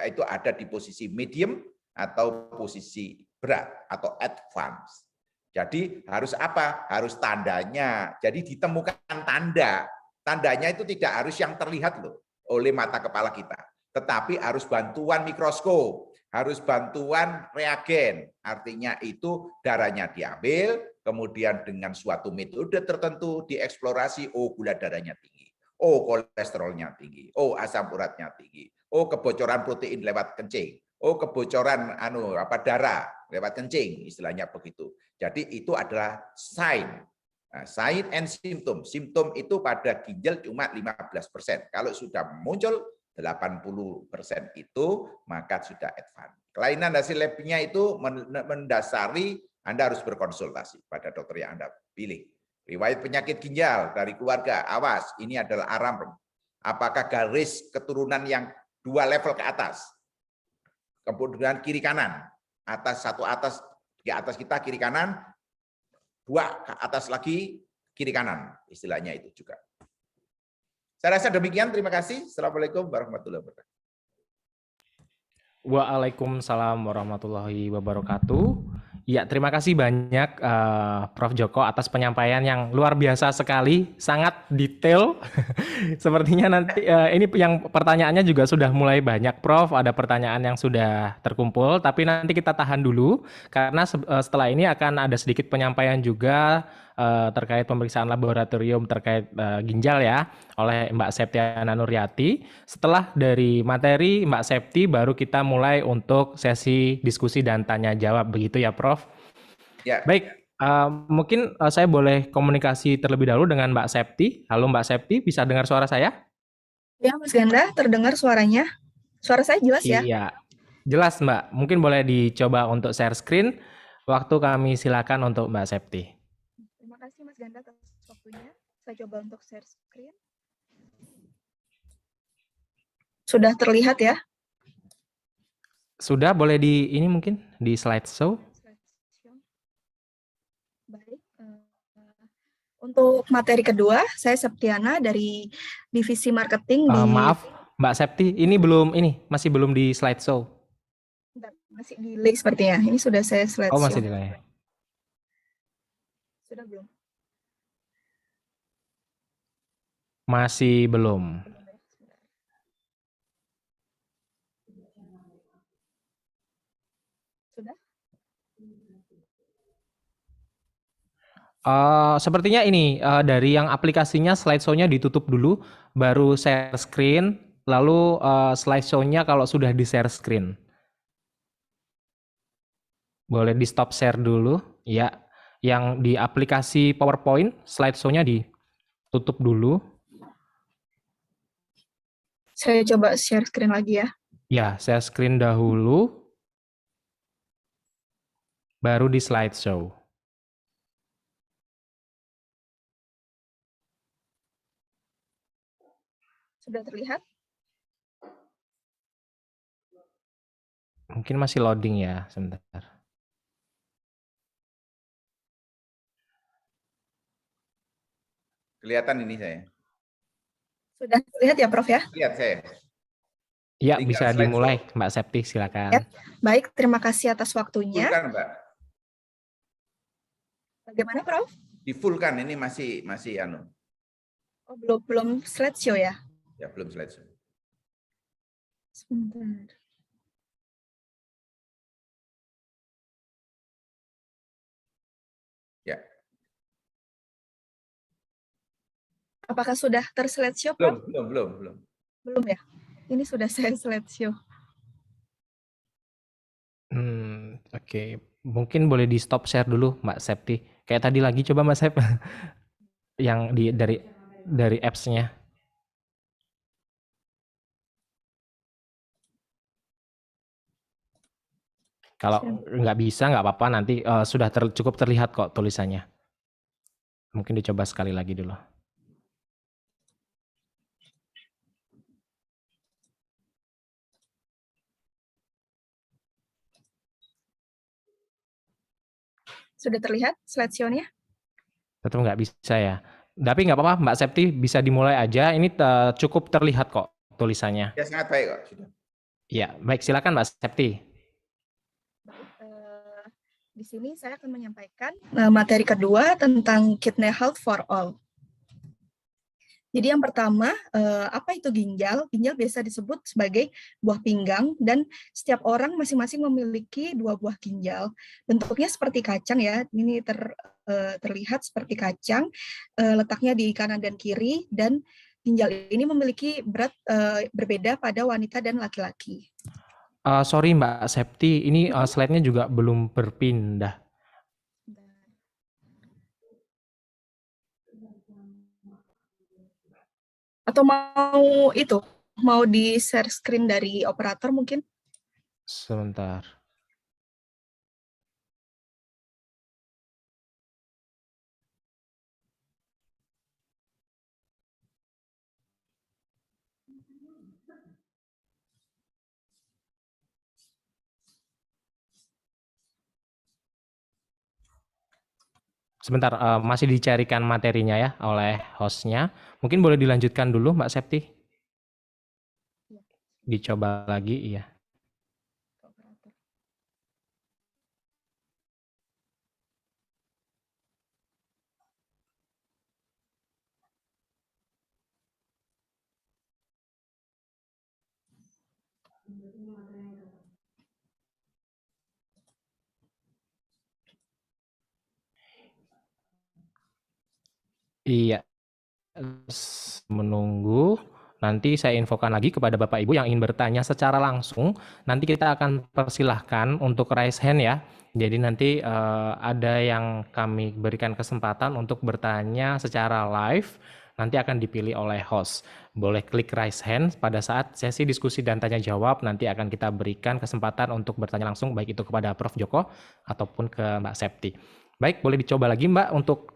Itu ada di posisi medium atau posisi berat atau advance. Jadi harus apa? Harus tandanya. Jadi ditemukan tanda. Tandanya itu tidak harus yang terlihat loh oleh mata kepala kita. Tetapi harus bantuan mikroskop, harus bantuan reagen. Artinya itu darahnya diambil, kemudian dengan suatu metode tertentu dieksplorasi, oh gula darahnya tinggi, oh kolesterolnya tinggi, oh asam uratnya tinggi, oh kebocoran protein lewat kencing, oh kebocoran darah lewat kencing, istilahnya begitu. Jadi itu adalah sign. Nah, sign and symptom. Simptom itu pada ginjal cuma 15%. Kalau sudah muncul 80% itu maka sudah advance. Kelainan hasil labnya itu mendasari Anda harus berkonsultasi pada dokter yang Anda pilih. Riwayat penyakit ginjal dari keluarga, awas, ini adalah alarm. Apakah garis keturunan yang 2 level ke atas? Kemudian kiri kanan, satu atas di atas kita kiri kanan, 2 ke atas lagi kiri kanan, istilahnya itu juga. Saya rasa demikian, terima kasih. Assalamualaikum warahmatullahi wabarakatuh. Waalaikumsalam warahmatullahi wabarakatuh. Ya, terima kasih banyak Prof. Joko atas penyampaian yang luar biasa sekali, sangat detail. Sepertinya nanti ini yang pertanyaannya juga sudah mulai banyak, Prof. Ada pertanyaan yang sudah terkumpul, tapi nanti kita tahan dulu karena setelah ini akan ada sedikit penyampaian juga terkait pemeriksaan laboratorium terkait ginjal ya oleh Mbak Septiana Nuryati. Setelah dari materi Mbak Septi baru kita mulai untuk sesi diskusi dan tanya jawab, begitu ya Prof? Ya. Baik, mungkin saya boleh komunikasi terlebih dahulu dengan Mbak Septi. Halo Mbak Septi, bisa dengar suara saya? Ya Mas Ganda, terdengar suaranya. Suara saya jelas ya? Iya, jelas Mbak. Mungkin boleh dicoba untuk share screen. Waktu kami silakan untuk Mbak Septi. Terima kasih Mas Ganda atas waktunya. Saya coba untuk share screen. Sudah terlihat ya? Sudah, boleh di ini mungkin di slideshow. Baik. Untuk materi kedua, saya Septiana dari Divisi Marketing di... Maaf, Mbak Septi, ini masih belum di slideshow. Masih delay sepertinya. Ini sudah saya slideshow. Oh, masih delay. Sudah belum? Masih belum. Sudah? Sepertinya ini dari yang aplikasinya slideshow-nya ditutup dulu, baru share screen, lalu slideshow-nya kalau sudah di share screen. Boleh di stop share dulu, ya. Yang di aplikasi PowerPoint, slideshow-nya ditutup dulu. Saya coba share screen lagi ya. Ya, share screen dahulu, baru di slideshow. Sudah terlihat? Mungkin masih loading ya, sebentar. Kelihatan ini saya. Sudah lihat ya, Prof ya? Lihat saya. Iya, Tinggal bisa dimulai, Mbak Septi, silakan. Ya. Baik, terima kasih atas waktunya. Full kan, Mbak? Bagaimana, Prof? Di full kan, ini masih anu. Oh, belum slideshow ya? Ya, belum slideshow. Sebentar. Ya. Apakah sudah terslideshow, Prof? Belum. Belum ya? Ini sudah saya slideshow. Oke. Mungkin boleh di stop share dulu, Mbak Septi. Kayak tadi lagi, coba Mbak Sep. Yang dari apps-nya. Kalau nggak bisa, nggak apa-apa. Nanti sudah cukup terlihat kok tulisannya. Mungkin dicoba sekali lagi dulu. Sudah terlihat slideshow-nya? Tetap nggak bisa ya. Tapi nggak apa-apa, Mbak Septi bisa dimulai aja. Ini cukup terlihat kok tulisannya. Ya, sangat baik kok. Sudah. Ya, baik. Silakan Mbak Septi. Di sini saya akan menyampaikan materi kedua tentang kidney health for all. Jadi yang pertama, apa itu ginjal? Ginjal biasa disebut sebagai buah pinggang dan setiap orang masing-masing memiliki 2 buah ginjal. Bentuknya seperti kacang ya, ini terlihat seperti kacang, letaknya di kanan dan kiri, dan ginjal ini memiliki berat berbeda pada wanita dan laki-laki. Sorry Mbak Septi, ini slide-nya juga belum berpindah. Atau mau di share screen dari operator mungkin? Sebentar. Sebentar, masih dicarikan materinya ya oleh host-nya. Mungkin boleh dilanjutkan dulu Mbak Septi? Dicoba lagi, iya. Iya, menunggu. Nanti saya infokan lagi kepada Bapak Ibu yang ingin bertanya secara langsung. Nanti kita akan persilahkan untuk raise hand ya. Jadi nanti ada yang kami berikan kesempatan untuk bertanya secara live. Nanti akan dipilih oleh host. Boleh klik raise hand pada saat sesi diskusi dan tanya jawab. Nanti akan kita berikan kesempatan untuk bertanya langsung baik itu kepada Prof. Joko ataupun ke Mbak Septi. Baik, boleh dicoba lagi Mbak untuk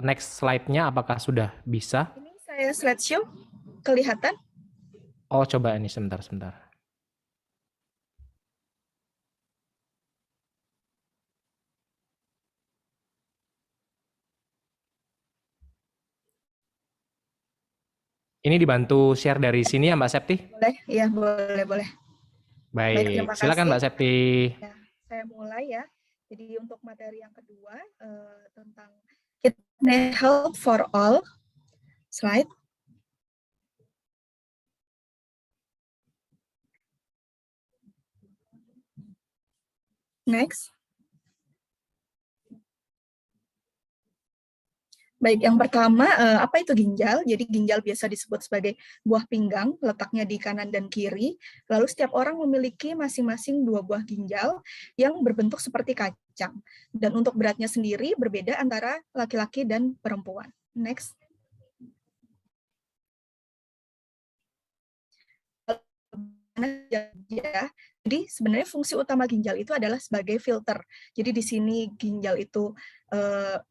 next slide-nya apakah sudah bisa? Ini saya slideshow, kelihatan? Oh, coba ini sebentar. Ini dibantu share dari sini ya Mbak Septi? Boleh, ya boleh. Baik, silakan Mbak Septi. Ya, saya mulai ya. Jadi untuk materi yang kedua tentang kidney health for all, slide. Next. Baik, yang pertama, apa itu ginjal? Jadi ginjal biasa disebut sebagai buah pinggang, letaknya di kanan dan kiri. Lalu setiap orang memiliki masing-masing 2 buah ginjal yang berbentuk seperti kacang. Dan untuk beratnya sendiri berbeda antara laki-laki dan perempuan. Next. Jadi sebenarnya fungsi utama ginjal itu adalah sebagai filter. Jadi di sini ginjal itu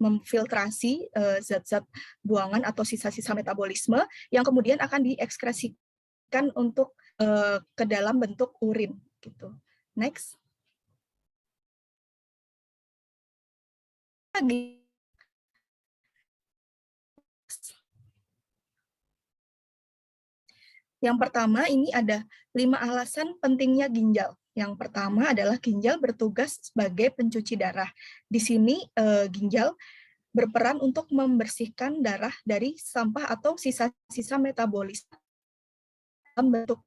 memfiltrasi zat-zat buangan atau sisa-sisa metabolisme yang kemudian akan diekskresikan untuk ke dalam bentuk urin gitu. Next. Yang pertama, ini ada 5 alasan pentingnya ginjal. Yang pertama adalah ginjal bertugas sebagai pencuci darah. Di sini ginjal berperan untuk membersihkan darah dari sampah atau sisa-sisa metabolis dalam bentuk.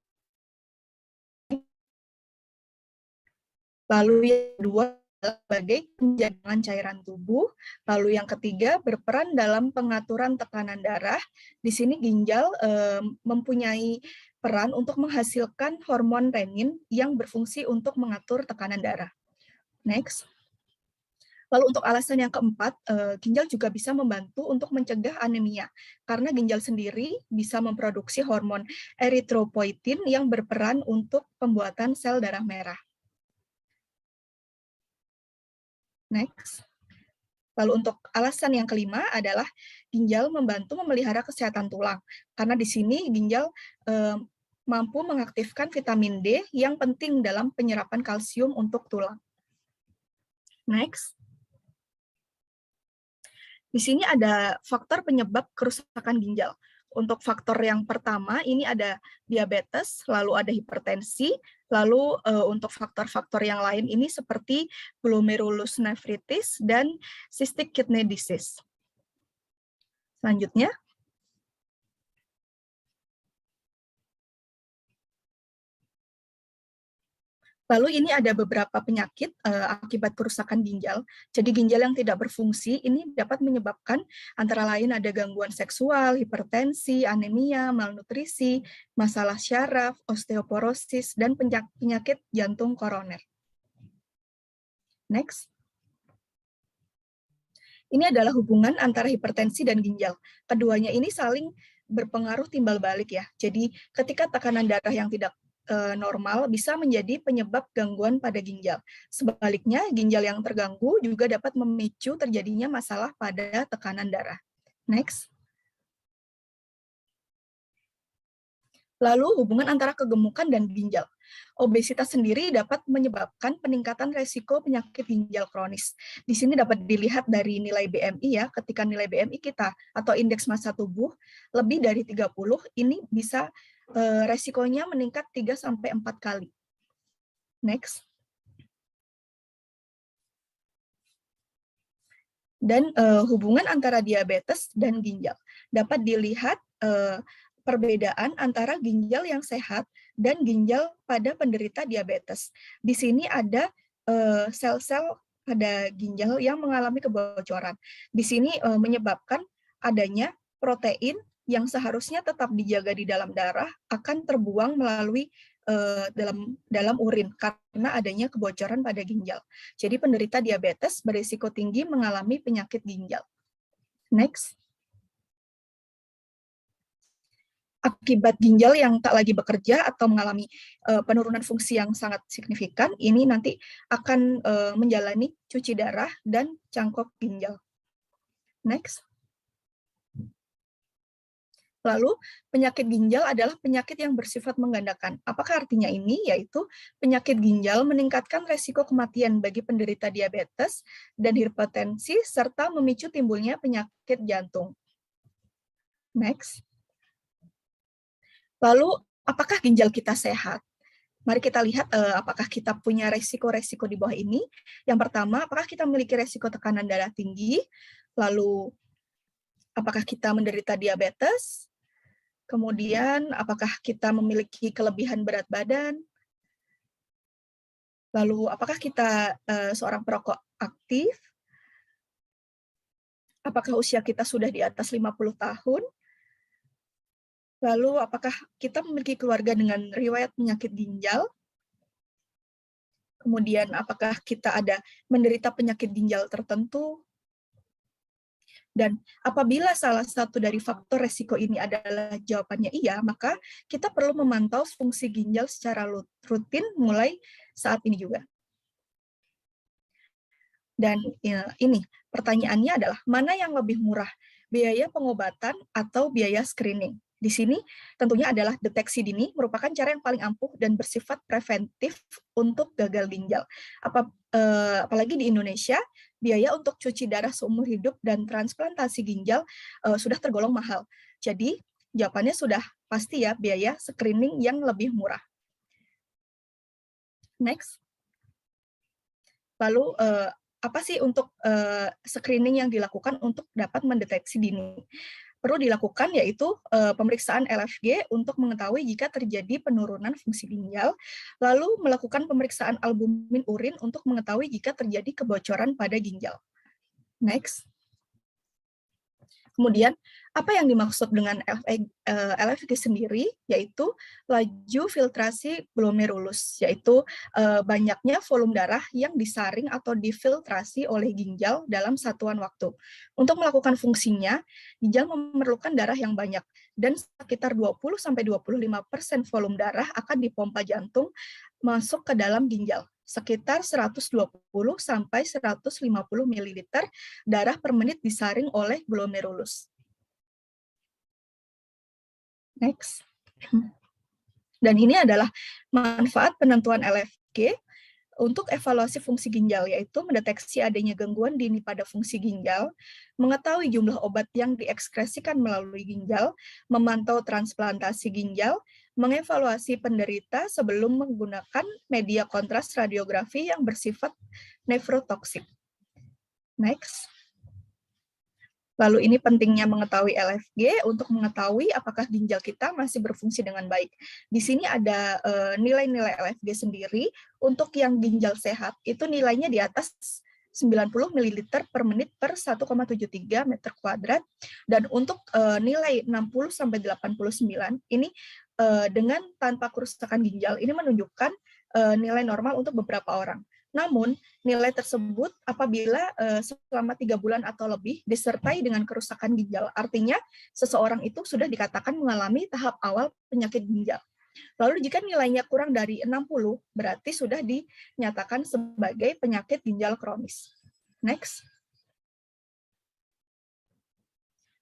Lalu yang kedua sebagai penjagaan cairan tubuh. Lalu yang ketiga berperan dalam pengaturan tekanan darah. Di sini ginjal mempunyai peran untuk menghasilkan hormon renin yang berfungsi untuk mengatur tekanan darah. Next. Lalu untuk alasan yang keempat, ginjal juga bisa membantu untuk mencegah anemia, karena ginjal sendiri bisa memproduksi hormon eritropoietin yang berperan untuk pembuatan sel darah merah. Next. Lalu untuk alasan yang kelima adalah ginjal membantu memelihara kesehatan tulang, karena di sini ginjal mampu mengaktifkan vitamin D yang penting dalam penyerapan kalsium untuk tulang. Next. Di sini ada faktor penyebab kerusakan ginjal. Untuk faktor yang pertama ini ada diabetes, lalu ada hipertensi, lalu untuk faktor-faktor yang lain ini seperti glomerulus nephritis dan cystic kidney disease. Selanjutnya. Lalu ini ada beberapa penyakit akibat kerusakan ginjal. Jadi ginjal yang tidak berfungsi ini dapat menyebabkan antara lain ada gangguan seksual, hipertensi, anemia, malnutrisi, masalah syaraf, osteoporosis, dan penyakit jantung koroner. Next. Ini adalah hubungan antara hipertensi dan ginjal. Keduanya ini saling berpengaruh timbal balik ya. Jadi ketika tekanan darah yang tidak normal bisa menjadi penyebab gangguan pada ginjal. Sebaliknya, ginjal yang terganggu juga dapat memicu terjadinya masalah pada tekanan darah. Next. Lalu hubungan antara kegemukan dan ginjal. Obesitas sendiri dapat menyebabkan peningkatan resiko penyakit ginjal kronis. Di sini dapat dilihat dari nilai BMI ya, ketika nilai BMI kita atau indeks massa tubuh lebih dari 30, ini bisa resikonya meningkat 3-4 kali. Next. Dan hubungan antara diabetes dan ginjal. Dapat dilihat perbedaan antara ginjal yang sehat dan ginjal pada penderita diabetes. Di sini ada sel-sel pada ginjal yang mengalami kebocoran. Di sini menyebabkan adanya protein yang seharusnya tetap dijaga di dalam darah akan terbuang melalui dalam urin karena adanya kebocoran pada ginjal. Jadi penderita diabetes berisiko tinggi mengalami penyakit ginjal. Next. Akibat ginjal yang tak lagi bekerja atau mengalami penurunan fungsi yang sangat signifikan, ini nanti akan menjalani cuci darah dan cangkok ginjal. Next. Lalu, penyakit ginjal adalah penyakit yang bersifat menggandakan. Apakah artinya ini? Yaitu penyakit ginjal meningkatkan resiko kematian bagi penderita diabetes dan hipertensi, serta memicu timbulnya penyakit jantung. Next. Lalu, apakah ginjal kita sehat? Mari kita lihat apakah kita punya resiko-resiko di bawah ini. Yang pertama, apakah kita memiliki resiko tekanan darah tinggi? Lalu, apakah kita menderita diabetes? Kemudian, apakah kita memiliki kelebihan berat badan? Lalu, apakah kita seorang perokok aktif? Apakah usia kita sudah di atas 50 tahun? Lalu, apakah kita memiliki keluarga dengan riwayat penyakit ginjal? Kemudian, apakah kita ada menderita penyakit ginjal tertentu? Dan apabila salah satu dari faktor resiko ini adalah jawabannya iya, maka kita perlu memantau fungsi ginjal secara rutin mulai saat ini juga. Dan ini pertanyaannya adalah, mana yang lebih murah, biaya pengobatan atau biaya screening? Di sini tentunya adalah deteksi dini merupakan cara yang paling ampuh dan bersifat preventif untuk gagal ginjal. Apalagi di Indonesia, biaya untuk cuci darah seumur hidup dan transplantasi ginjal sudah tergolong mahal. Jadi jawabannya sudah pasti ya, biaya screening yang lebih murah. Next. Lalu apa sih untuk screening yang dilakukan untuk dapat mendeteksi dini? Perlu dilakukan yaitu pemeriksaan LFG untuk mengetahui jika terjadi penurunan fungsi ginjal, lalu melakukan pemeriksaan albumin urin untuk mengetahui jika terjadi kebocoran pada ginjal. Next. Kemudian, apa yang dimaksud dengan LFG sendiri, yaitu laju filtrasi glomerulus, yaitu banyaknya volume darah yang disaring atau difiltrasi oleh ginjal dalam satuan waktu. Untuk melakukan fungsinya, ginjal memerlukan darah yang banyak, dan sekitar 20-25% volume darah akan dipompa jantung masuk ke dalam ginjal. Sekitar 120-150 ml darah per menit disaring oleh glomerulus. Next. Dan ini adalah manfaat penentuan LFG untuk evaluasi fungsi ginjal, yaitu mendeteksi adanya gangguan dini pada fungsi ginjal, mengetahui jumlah obat yang diekskresikan melalui ginjal, memantau transplantasi ginjal, mengevaluasi penderita sebelum menggunakan media kontras radiografi yang bersifat nefrotoksik. Next. Lalu ini pentingnya mengetahui LFG untuk mengetahui apakah ginjal kita masih berfungsi dengan baik. Di sini ada nilai-nilai LFG sendiri. Untuk yang ginjal sehat, itu nilainya di atas 90 ml per menit per 1,73 meter kuadrat. Dan untuk nilai 60-89, ini dengan tanpa kerusakan ginjal, ini menunjukkan nilai normal untuk beberapa orang. Namun, nilai tersebut apabila selama 3 bulan atau lebih disertai dengan kerusakan ginjal, artinya seseorang itu sudah dikatakan mengalami tahap awal penyakit ginjal. Lalu jika nilainya kurang dari 60, berarti sudah dinyatakan sebagai penyakit ginjal kronis. Next.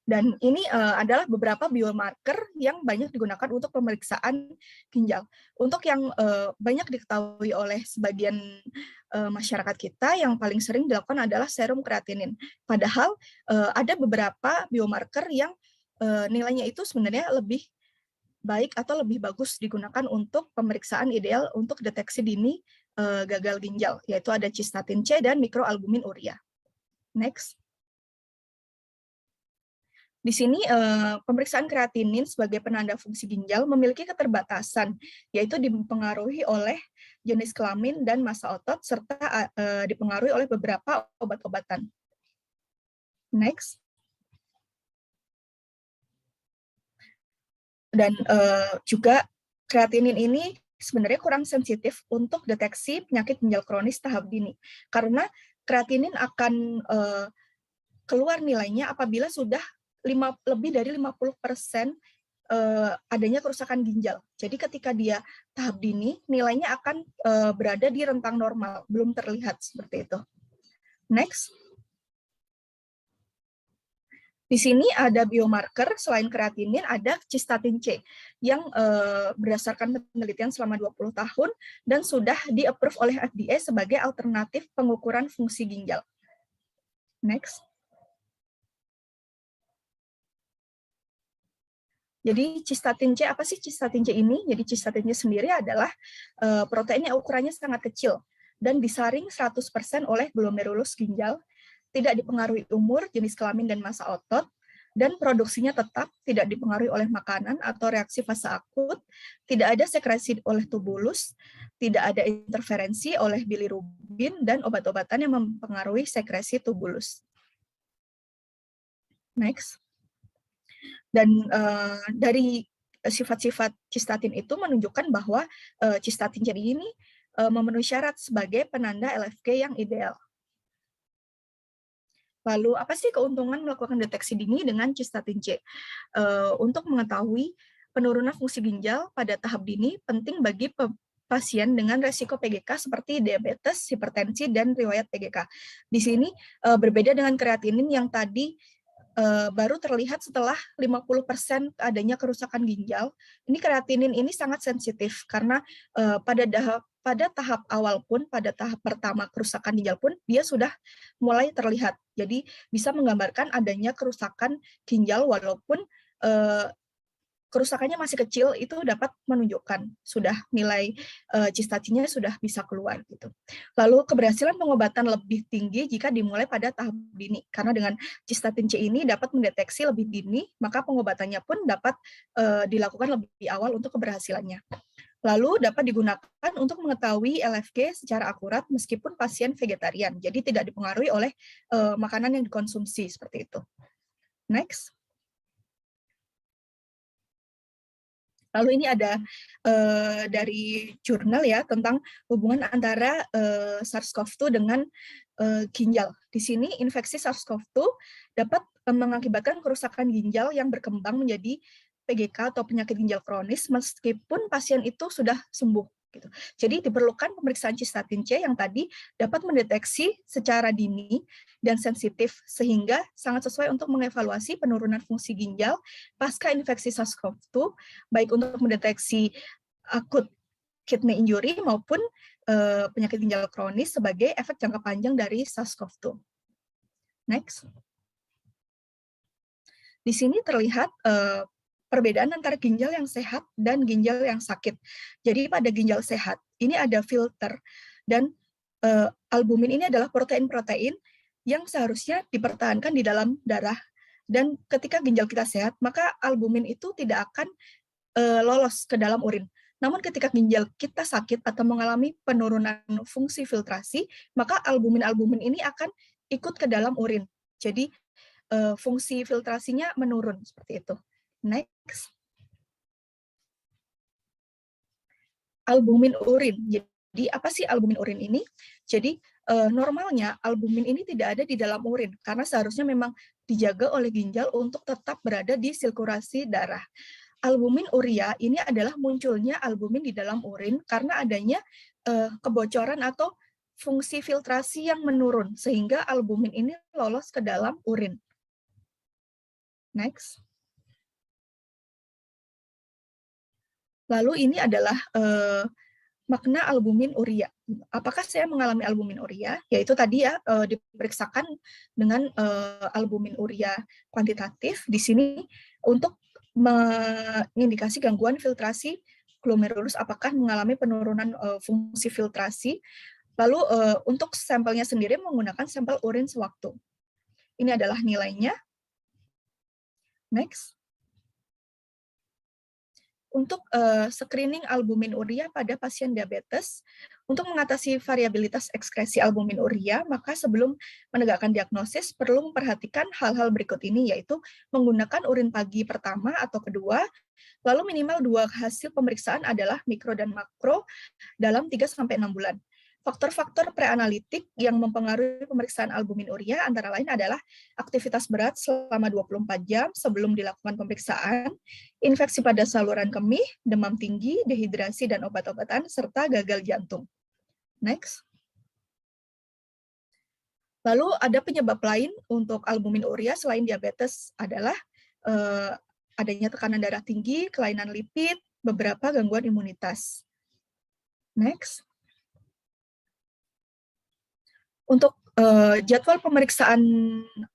Dan ini adalah beberapa biomarker yang banyak digunakan untuk pemeriksaan ginjal. Untuk yang banyak diketahui oleh sebagian masyarakat kita, yang paling sering dilakukan adalah serum kreatinin. Padahal ada beberapa biomarker yang nilainya itu sebenarnya lebih baik atau lebih bagus digunakan untuk pemeriksaan ideal untuk deteksi dini gagal ginjal, yaitu ada cystatin C dan mikroalbumin urea. Next. Di sini pemeriksaan kreatinin sebagai penanda fungsi ginjal memiliki keterbatasan, yaitu dipengaruhi oleh jenis kelamin dan massa otot, serta dipengaruhi oleh beberapa obat-obatan. Next. Dan juga kreatinin ini sebenarnya kurang sensitif untuk deteksi penyakit ginjal kronis tahap dini, karena kreatinin akan keluar nilainya apabila sudah lebih dari 50% adanya kerusakan ginjal. Jadi ketika dia tahap dini, nilainya akan berada di rentang normal, belum terlihat seperti itu. Next. Di sini ada biomarker, selain kreatinin, ada cystatin C, yang berdasarkan penelitian selama 20 tahun, dan sudah di-approve oleh FDA sebagai alternatif pengukuran fungsi ginjal. Next. Jadi cystatin C, apa sih cystatin C ini? Jadi cystatin C sendiri adalah protein yang ukurannya sangat kecil dan disaring 100% oleh glomerulus ginjal, tidak dipengaruhi umur, jenis kelamin, dan massa otot, dan produksinya tetap, tidak dipengaruhi oleh makanan atau reaksi fase akut, tidak ada sekresi oleh tubulus, tidak ada interferensi oleh bilirubin, dan obat-obatan yang mempengaruhi sekresi tubulus. Next. Dan dari sifat-sifat cystatin itu menunjukkan bahwa cystatin C ini memenuhi syarat sebagai penanda LFG yang ideal. Lalu apa sih keuntungan melakukan deteksi dini dengan cystatin C? Untuk mengetahui penurunan fungsi ginjal pada tahap dini penting bagi pasien dengan resiko PGK seperti diabetes, hipertensi, dan riwayat PGK. Di sini berbeda dengan kreatinin yang tadi baru terlihat setelah 50% adanya kerusakan ginjal. Ini kreatinin ini sangat sensitif karena pada tahap awal pun, pada tahap pertama kerusakan ginjal pun, dia sudah mulai terlihat. Jadi bisa menggambarkan adanya kerusakan ginjal walaupun kerusakannya masih kecil, itu dapat menunjukkan sudah nilai cistatinnya sudah bisa keluar gitu. Lalu keberhasilan pengobatan lebih tinggi jika dimulai pada tahap dini, karena dengan cistatin C ini dapat mendeteksi lebih dini, maka pengobatannya pun dapat dilakukan lebih awal untuk keberhasilannya. Lalu dapat digunakan untuk mengetahui LFG secara akurat meskipun pasien vegetarian, jadi tidak dipengaruhi oleh makanan yang dikonsumsi seperti itu. Next. Lalu ini ada dari jurnal ya tentang hubungan antara SARS-CoV-2 dengan ginjal. Di sini infeksi SARS-CoV-2 dapat mengakibatkan kerusakan ginjal yang berkembang menjadi PGK atau penyakit ginjal kronis meskipun pasien itu sudah sembuh. Gitu. Jadi diperlukan pemeriksaan cistatin C yang tadi dapat mendeteksi secara dini dan sensitif sehingga sangat sesuai untuk mengevaluasi penurunan fungsi ginjal pasca infeksi SARS-CoV-2 baik untuk mendeteksi akut kidney injury maupun penyakit ginjal kronis sebagai efek jangka panjang dari SARS-CoV-2. Next. Di sini terlihat perbedaan antara ginjal yang sehat dan ginjal yang sakit. Jadi pada ginjal sehat, ini ada filter, dan albumin ini adalah protein-protein yang seharusnya dipertahankan di dalam darah. Dan ketika ginjal kita sehat, maka albumin itu tidak akan lolos ke dalam urin. Namun ketika ginjal kita sakit atau mengalami penurunan fungsi filtrasi, maka albumin-albumin ini akan ikut ke dalam urin. Jadi fungsi filtrasinya menurun seperti itu. Next. Albumin urin. Jadi apa sih albumin urin ini? Jadi normalnya albumin ini tidak ada di dalam urin karena seharusnya memang dijaga oleh ginjal untuk tetap berada di sirkulasi darah. Albumin urea ini adalah munculnya albumin di dalam urin karena adanya kebocoran atau fungsi filtrasi yang menurun sehingga albumin ini lolos ke dalam urin. Next. Lalu ini adalah makna albumin urea. Apakah saya mengalami albumin urea? Yaitu tadi ya diperiksakan dengan albumin urea kuantitatif di sini untuk mengindikasi gangguan filtrasi glomerulus apakah mengalami penurunan fungsi filtrasi. Lalu untuk sampelnya sendiri menggunakan sampel urin sewaktu. Ini adalah nilainya. Next. Untuk screening albumin urea pada pasien diabetes, untuk mengatasi variabilitas ekskresi albumin urea, maka sebelum menegakkan diagnosis perlu memperhatikan hal-hal berikut ini, yaitu menggunakan urin pagi pertama atau kedua, lalu minimal 2 hasil pemeriksaan adalah mikro dan makro dalam 3-6 bulan. Faktor-faktor preanalitik yang mempengaruhi pemeriksaan albumin urea antara lain adalah aktivitas berat selama 24 jam sebelum dilakukan pemeriksaan, infeksi pada saluran kemih, demam tinggi, dehidrasi dan obat-obatan, serta gagal jantung. Next. Lalu ada penyebab lain untuk albumin urea selain diabetes adalah adanya tekanan darah tinggi, kelainan lipid, beberapa gangguan imunitas. Next. Untuk jadwal pemeriksaan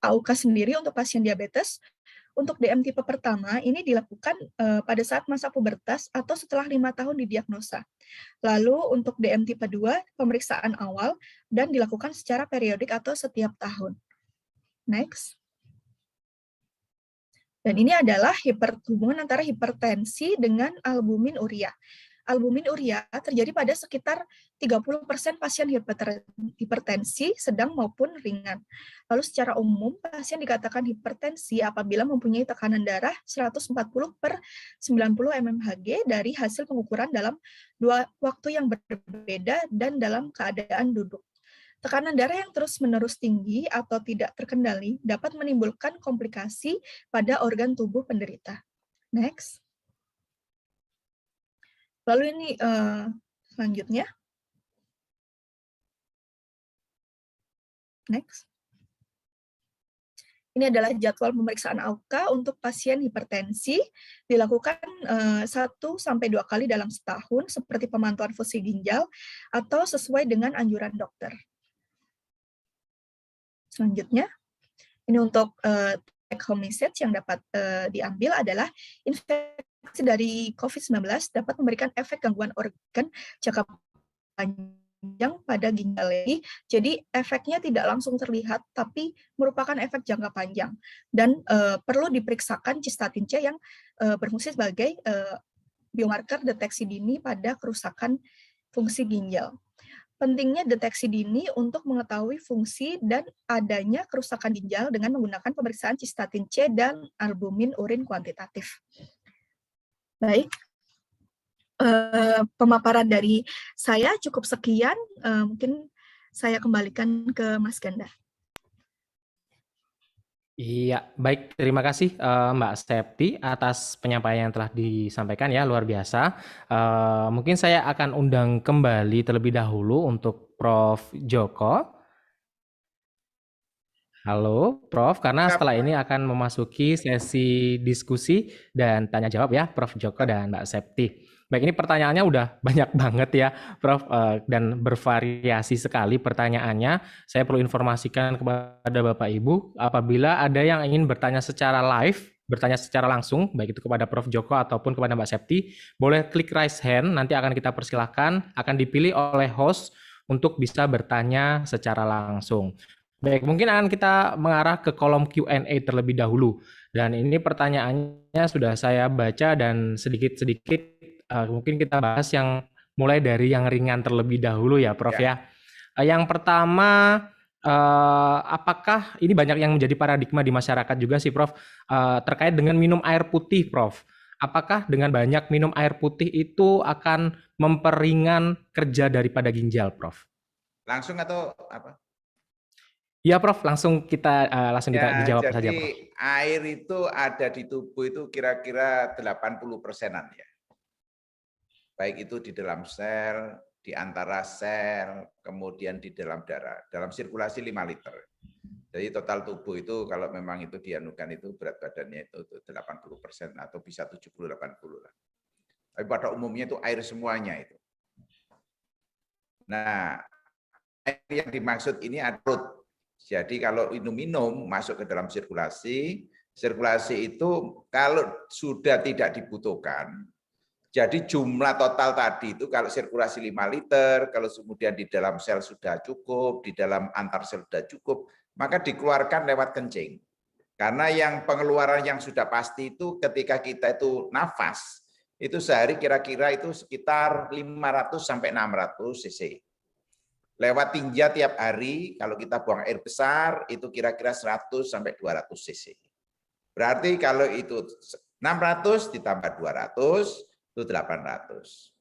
AUK sendiri untuk pasien diabetes, untuk DM tipe pertama ini dilakukan pada saat masa pubertas atau setelah 5 tahun didiagnosa. Lalu untuk DM tipe 2, pemeriksaan awal dan dilakukan secara periodik atau setiap tahun. Next. Dan ini adalah hubungan antara hipertensi dengan albumin urea. Albumin urea terjadi pada sekitar 30% pasien hipertensi sedang maupun ringan. Lalu secara umum, pasien dikatakan hipertensi apabila mempunyai tekanan darah 140/90 mmHg dari hasil pengukuran dalam 2 waktu yang berbeda dan dalam keadaan duduk. Tekanan darah yang terus-menerus tinggi atau tidak terkendali dapat menimbulkan komplikasi pada organ tubuh penderita. Next. Lalu ini selanjutnya. Next. Ini adalah jadwal pemeriksaan AUKA untuk pasien hipertensi, dilakukan 1-2 kali dalam setahun, seperti pemantauan fungsi ginjal, atau sesuai dengan anjuran dokter. Selanjutnya, ini untuk take home message yang dapat diambil adalah infeksi dari COVID-19 dapat memberikan efek gangguan organ jangka panjang pada ginjal. Jadi efeknya tidak langsung terlihat, tapi merupakan efek jangka panjang. Dan perlu diperiksakan cystatin C yang berfungsi sebagai biomarker deteksi dini pada kerusakan fungsi ginjal. Pentingnya deteksi dini untuk mengetahui fungsi dan adanya kerusakan ginjal dengan menggunakan pemeriksaan cystatin C dan albumin urin kuantitatif. Baik, pemaparan dari saya cukup sekian. Mungkin saya kembalikan ke Mas Ganda. Iya, baik. Terima kasih Mbak Septi atas penyampaian yang telah disampaikan ya, luar biasa. Mungkin saya akan undang kembali terlebih dahulu untuk Prof. Joko. Halo, Prof. Karena setelah ini akan memasuki sesi diskusi dan tanya jawab ya, Prof. Joko dan Mbak Septi. Baik, ini pertanyaannya udah banyak banget ya, Prof. Dan bervariasi sekali pertanyaannya. Saya perlu informasikan kepada Bapak Ibu, apabila ada yang ingin bertanya secara live, bertanya secara langsung, baik itu kepada Prof. Joko ataupun kepada Mbak Septi, boleh klik raise hand, nanti akan kita persilahkan, akan dipilih oleh host untuk bisa bertanya secara langsung. Baik, mungkin akan kita mengarah ke kolom Q&A terlebih dahulu. Dan ini pertanyaannya sudah saya baca dan sedikit-sedikit mungkin kita bahas yang mulai dari yang ringan terlebih dahulu ya, Prof. Ya. Yang pertama, apakah ini banyak yang menjadi paradigma di masyarakat juga sih, Prof, terkait dengan minum air putih, Prof. Apakah dengan banyak minum air putih itu akan memperingan kerja daripada ginjal, Prof? Langsung atau apa? Ya, Prof, langsung kita dijawab saja, Prof. Jadi air itu ada di tubuh itu kira-kira 80%-an ya. Baik itu di dalam sel, di antara sel, kemudian di dalam darah. Dalam sirkulasi 5 liter. Jadi total tubuh itu kalau memang itu dianukan itu berat badannya itu 80% atau bisa 70-80 lah. Tapi pada umumnya itu air semuanya itu. Nah, air yang dimaksud ini adalah jadi kalau minum masuk ke dalam sirkulasi itu kalau sudah tidak dibutuhkan, jadi jumlah total tadi itu kalau sirkulasi 5 liter, kalau kemudian di dalam sel sudah cukup, di dalam antar sel sudah cukup, maka dikeluarkan lewat kencing. Karena yang pengeluaran yang sudah pasti itu ketika kita itu nafas, itu sehari kira-kira itu sekitar 500 sampai 600 cc. Lewat tinja tiap hari, kalau kita buang air besar, itu kira-kira 100 sampai 200 cc. Berarti kalau itu 600 ditambah 200, itu 800.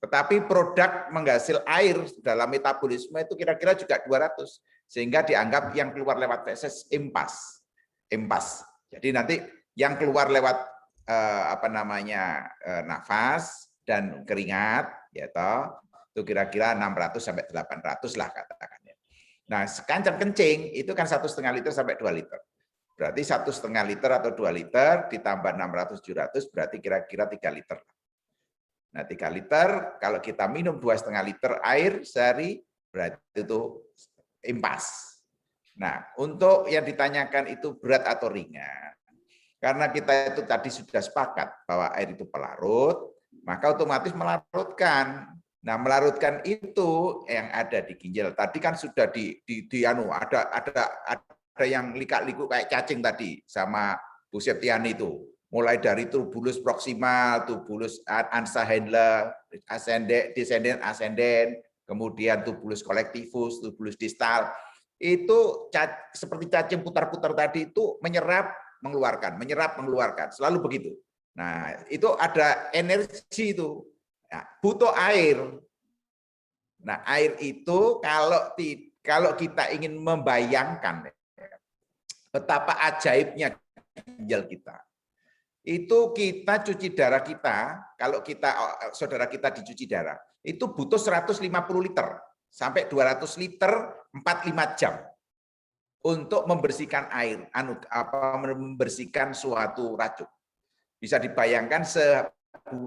Tetapi produk menghasil air dalam metabolisme itu kira-kira juga 200. Sehingga dianggap yang keluar lewat feses impas. Jadi nanti yang keluar lewat nafas dan keringat, ya toh, itu kira-kira 600 sampai 800 lah katakan. Nah, kencing itu kan 1,5 liter sampai 2 liter. Berarti 1,5 liter atau 2 liter ditambah 600-700 berarti kira-kira 3 liter. Nah, 3 liter kalau kita minum 2,5 liter air sehari berarti itu impas. Nah, untuk yang ditanyakan itu berat atau ringan. Karena kita itu tadi sudah sepakat bahwa air itu pelarut, maka otomatis melarutkan. Nah, melarutkan itu yang ada di ginjal. Tadi kan sudah ada yang likak-liku kayak cacing tadi sama Bu Septiani itu. Mulai dari tubulus proksimal, tubulus ansa Handler, descendent ascendent, kemudian tubulus collectivus, tubulus distal. Itu seperti cacing putar-putar tadi itu menyerap, mengeluarkan, selalu begitu. Nah, itu ada energi itu. Nah, butuh air. Nah, air itu kalau kita ingin membayangkan betapa ajaibnya ginjal kita. Itu kita cuci darah kita, kalau saudara kita dicuci darah, itu butuh 150 liter sampai 200 liter 4-5 jam. untuk membersihkan air, membersihkan suatu racun. Bisa dibayangkan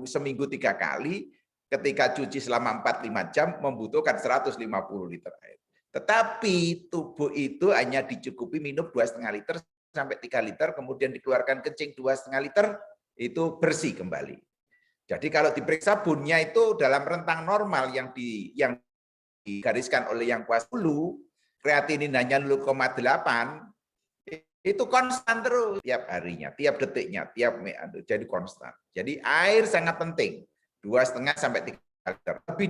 seminggu 3 kali, ketika cuci selama 4-5 jam membutuhkan 150 liter air. Tetapi tubuh itu hanya dicukupi minum 2,5 liter sampai 3 liter, kemudian dikeluarkan kencing 2,5 liter, itu bersih kembali. Jadi kalau diperiksa bunnya itu dalam rentang normal yang digariskan oleh yang kuasa dulu, kreatinin hanya 0,8, itu konstan terus tiap harinya, tiap detiknya, jadi konstan. Jadi air sangat penting, 2,5 sampai 3 liter. Lebih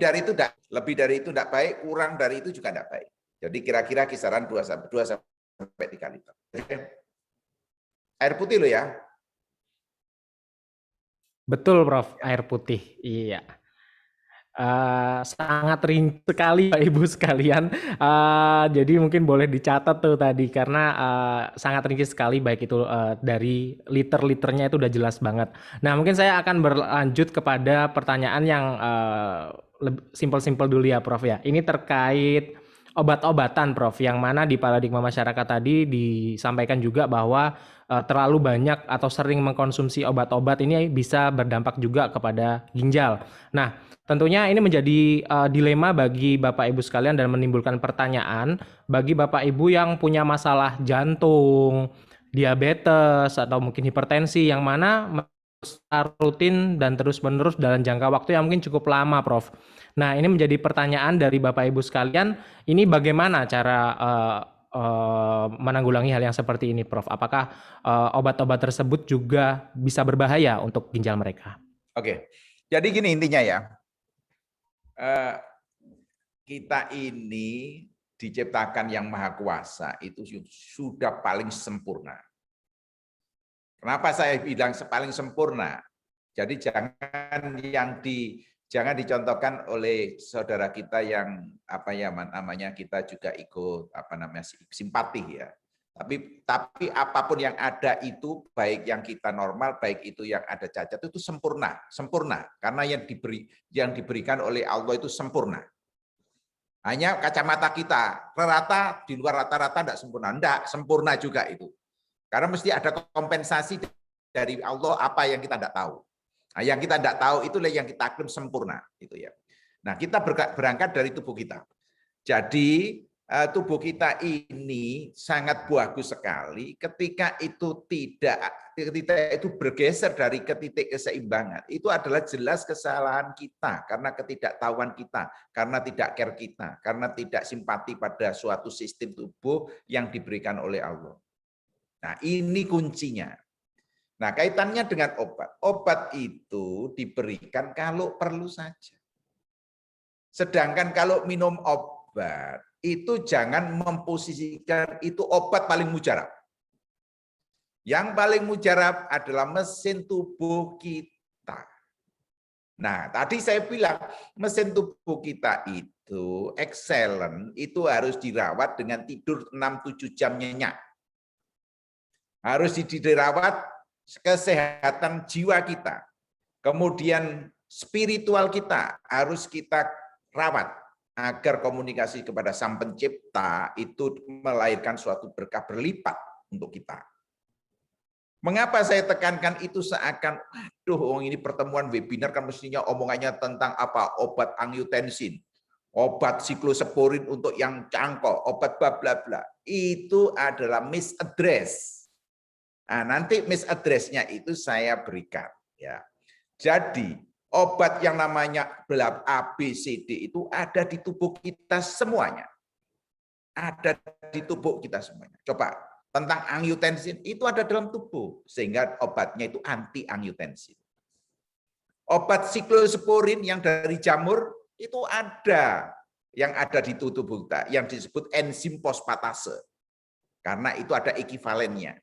dari itu tidak baik, kurang dari itu juga tidak baik. Jadi kira-kira kisaran 2 sampai 3 liter. Air putih loh ya. Betul, Prof. Air putih. Iya. Sangat rinci sekali Pak Ibu sekalian. Jadi mungkin boleh dicatat tuh tadi karena sangat rinci sekali, baik itu dari liter-liternya itu udah jelas banget. Nah, mungkin saya akan berlanjut kepada pertanyaan yang simpel-simpel dulu ya, Prof ya. Ini terkait obat-obatan, Prof, yang mana di paradigma masyarakat tadi disampaikan juga bahwa terlalu banyak atau sering mengkonsumsi obat-obat ini bisa berdampak juga kepada ginjal. Nah, tentunya ini menjadi dilema bagi Bapak Ibu sekalian dan menimbulkan pertanyaan bagi Bapak Ibu yang punya masalah jantung, diabetes, atau mungkin hipertensi yang mana rutin dan terus-menerus dalam jangka waktu yang mungkin cukup lama, Prof. Nah, ini menjadi pertanyaan dari Bapak Ibu sekalian, ini bagaimana cara menanggulangi hal yang seperti ini, Prof? Apakah obat-obat tersebut juga bisa berbahaya untuk ginjal mereka? Oke, jadi gini intinya ya, kita ini diciptakan yang maha kuasa itu sudah paling sempurna. Kenapa saya bilang paling sempurna? Jadi jangan dicontohkan oleh saudara kita yang kita juga ikut simpati ya. Tapi apapun yang ada itu, baik yang kita normal, baik itu yang ada cacat, itu sempurna karena yang diberikan oleh Allah itu sempurna. Hanya kacamata kita rata di luar rata-rata tidak sempurna, enggak sempurna juga itu. Karena mesti ada kompensasi dari Allah apa yang kita tidak tahu. Nah, yang kita tidak tahu itulah yang kita klaim sempurna itu ya. Nah, kita berangkat dari tubuh kita. Jadi tubuh kita ini sangat bagus sekali ketika itu bergeser dari ke titik keseimbangan. Itu adalah jelas kesalahan kita karena ketidaktahuan kita, karena tidak care kita, karena tidak simpati pada suatu sistem tubuh yang diberikan oleh Allah. Nah, ini kuncinya. Nah, kaitannya dengan obat. Obat itu diberikan kalau perlu saja. Sedangkan kalau minum obat, itu jangan memposisikan itu obat paling mujarab. Yang paling mujarab adalah mesin tubuh kita. Nah, tadi saya bilang mesin tubuh kita itu excellent, itu harus dirawat dengan tidur 6-7 jam nyenyak. Harus dirawat kesehatan jiwa kita. Kemudian spiritual kita harus kita rawat agar komunikasi kepada Sang Pencipta itu melahirkan suatu berkah berlipat untuk kita. Mengapa saya tekankan itu seakan, aduh ini pertemuan webinar kan mestinya omongannya tentang apa? Obat angiotensin, obat siklosporin untuk yang cangkok, obat bla bla bla. Itu adalah misaddress. Nah, nanti misaddress-nya itu saya berikan ya. Jadi obat yang namanya ABCD itu ada di tubuh kita semuanya. Ada di tubuh kita semuanya. Coba tentang angiotensin itu ada dalam tubuh sehingga obatnya itu anti angiotensin. Obat siklosporin yang dari jamur itu ada yang ada di tubuh kita yang disebut enzim fosfatase. Karena itu ada ekivalennya.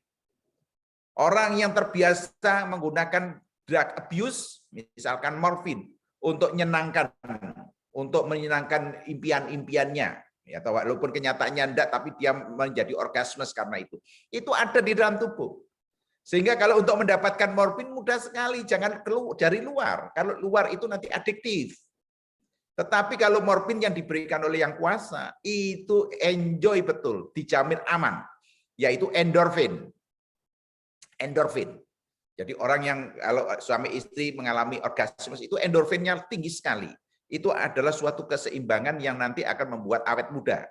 Orang yang terbiasa menggunakan drug abuse, misalkan morfin, untuk menyenangkan impian-impiannya, ya, atau walaupun kenyataannya enggak, tapi dia menjadi orgasmus karena itu. Itu ada di dalam tubuh. Sehingga kalau untuk mendapatkan morfin mudah sekali, jangan keluar dari luar. Kalau luar itu nanti adiktif. Tetapi kalau morfin yang diberikan oleh yang kuasa, itu enjoy betul, dijamin aman, yaitu endorfin. Endorfin. Jadi orang yang kalau suami istri mengalami orgasme itu endorfinnya tinggi sekali. Itu adalah suatu keseimbangan yang nanti akan membuat awet muda.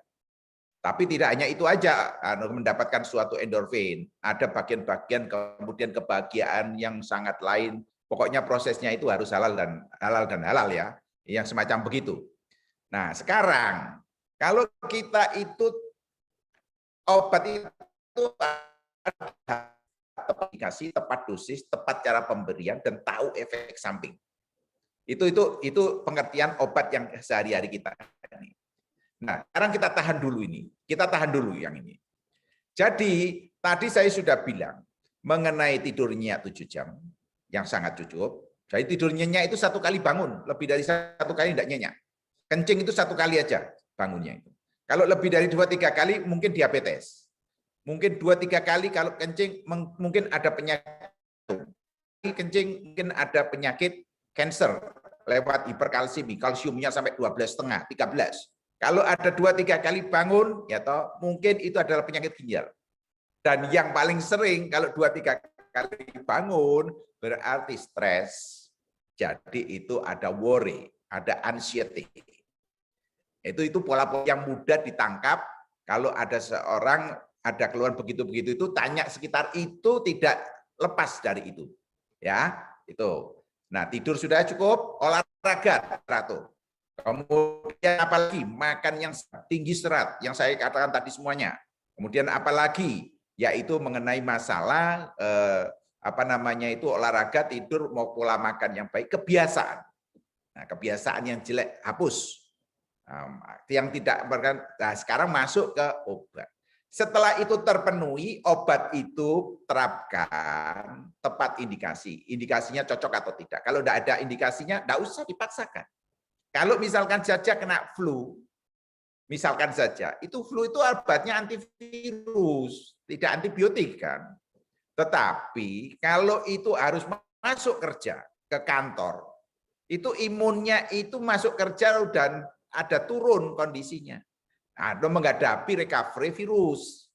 Tapi tidak hanya itu aja, mendapatkan suatu endorfin. Ada bagian-bagian kemudian kebahagiaan yang sangat lain. Pokoknya prosesnya itu harus halal dan halal ya. Yang semacam begitu. Nah sekarang, kalau kita itu obat itu tepat dikasih, tepat dosis, tepat cara pemberian, dan tahu efek samping. Itu pengertian obat yang sehari-hari kita. Nah, sekarang kita tahan dulu ini. Kita tahan dulu yang ini. Jadi, tadi saya sudah bilang mengenai tidurnya 7 jam, yang sangat cukup. Jadi tidur nyenyak itu 1 kali bangun, lebih dari 1 kali tidak nyenyak. Kencing itu 1 kali aja bangunnya itu. Kalau lebih dari 2-3 kali mungkin diabetes. Mungkin 2-3 kali kalau kencing mungkin ada penyakit. Kencing mungkin ada penyakit cancer lewat hiperkalsemi, kalsiumnya sampai 12,5, 13. Kalau ada 2-3 kali bangun, ya toh mungkin itu adalah penyakit ginjal. Dan yang paling sering kalau 2-3 kali bangun berarti stres. Jadi itu ada worry, ada anxiety. Itu pola-pola yang mudah ditangkap kalau ada seorang ada keluhan begitu-begitu itu tanya sekitar itu tidak lepas dari itu. Ya, itu. Nah, tidur sudah cukup, olahraga teratur. Kemudian apalagi makan yang tinggi serat yang saya katakan tadi semuanya. Kemudian apalagi yaitu mengenai masalah olahraga, tidur, mau pola makan yang baik, kebiasaan. Nah, kebiasaan yang jelek hapus. Yang tidak nah, sekarang masuk ke obat. Setelah itu terpenuhi, obat itu terapkan tepat indikasi. Indikasinya cocok atau tidak. Kalau tidak ada indikasinya, tidak usah dipaksakan. Kalau misalkan saja kena flu, misalkan saja, itu flu itu obatnya antivirus, tidak antibiotik kan. Tetapi kalau itu harus masuk kerja ke kantor, itu imunnya itu masuk kerja dan ada turun kondisinya. Ada menghadapi recovery virus.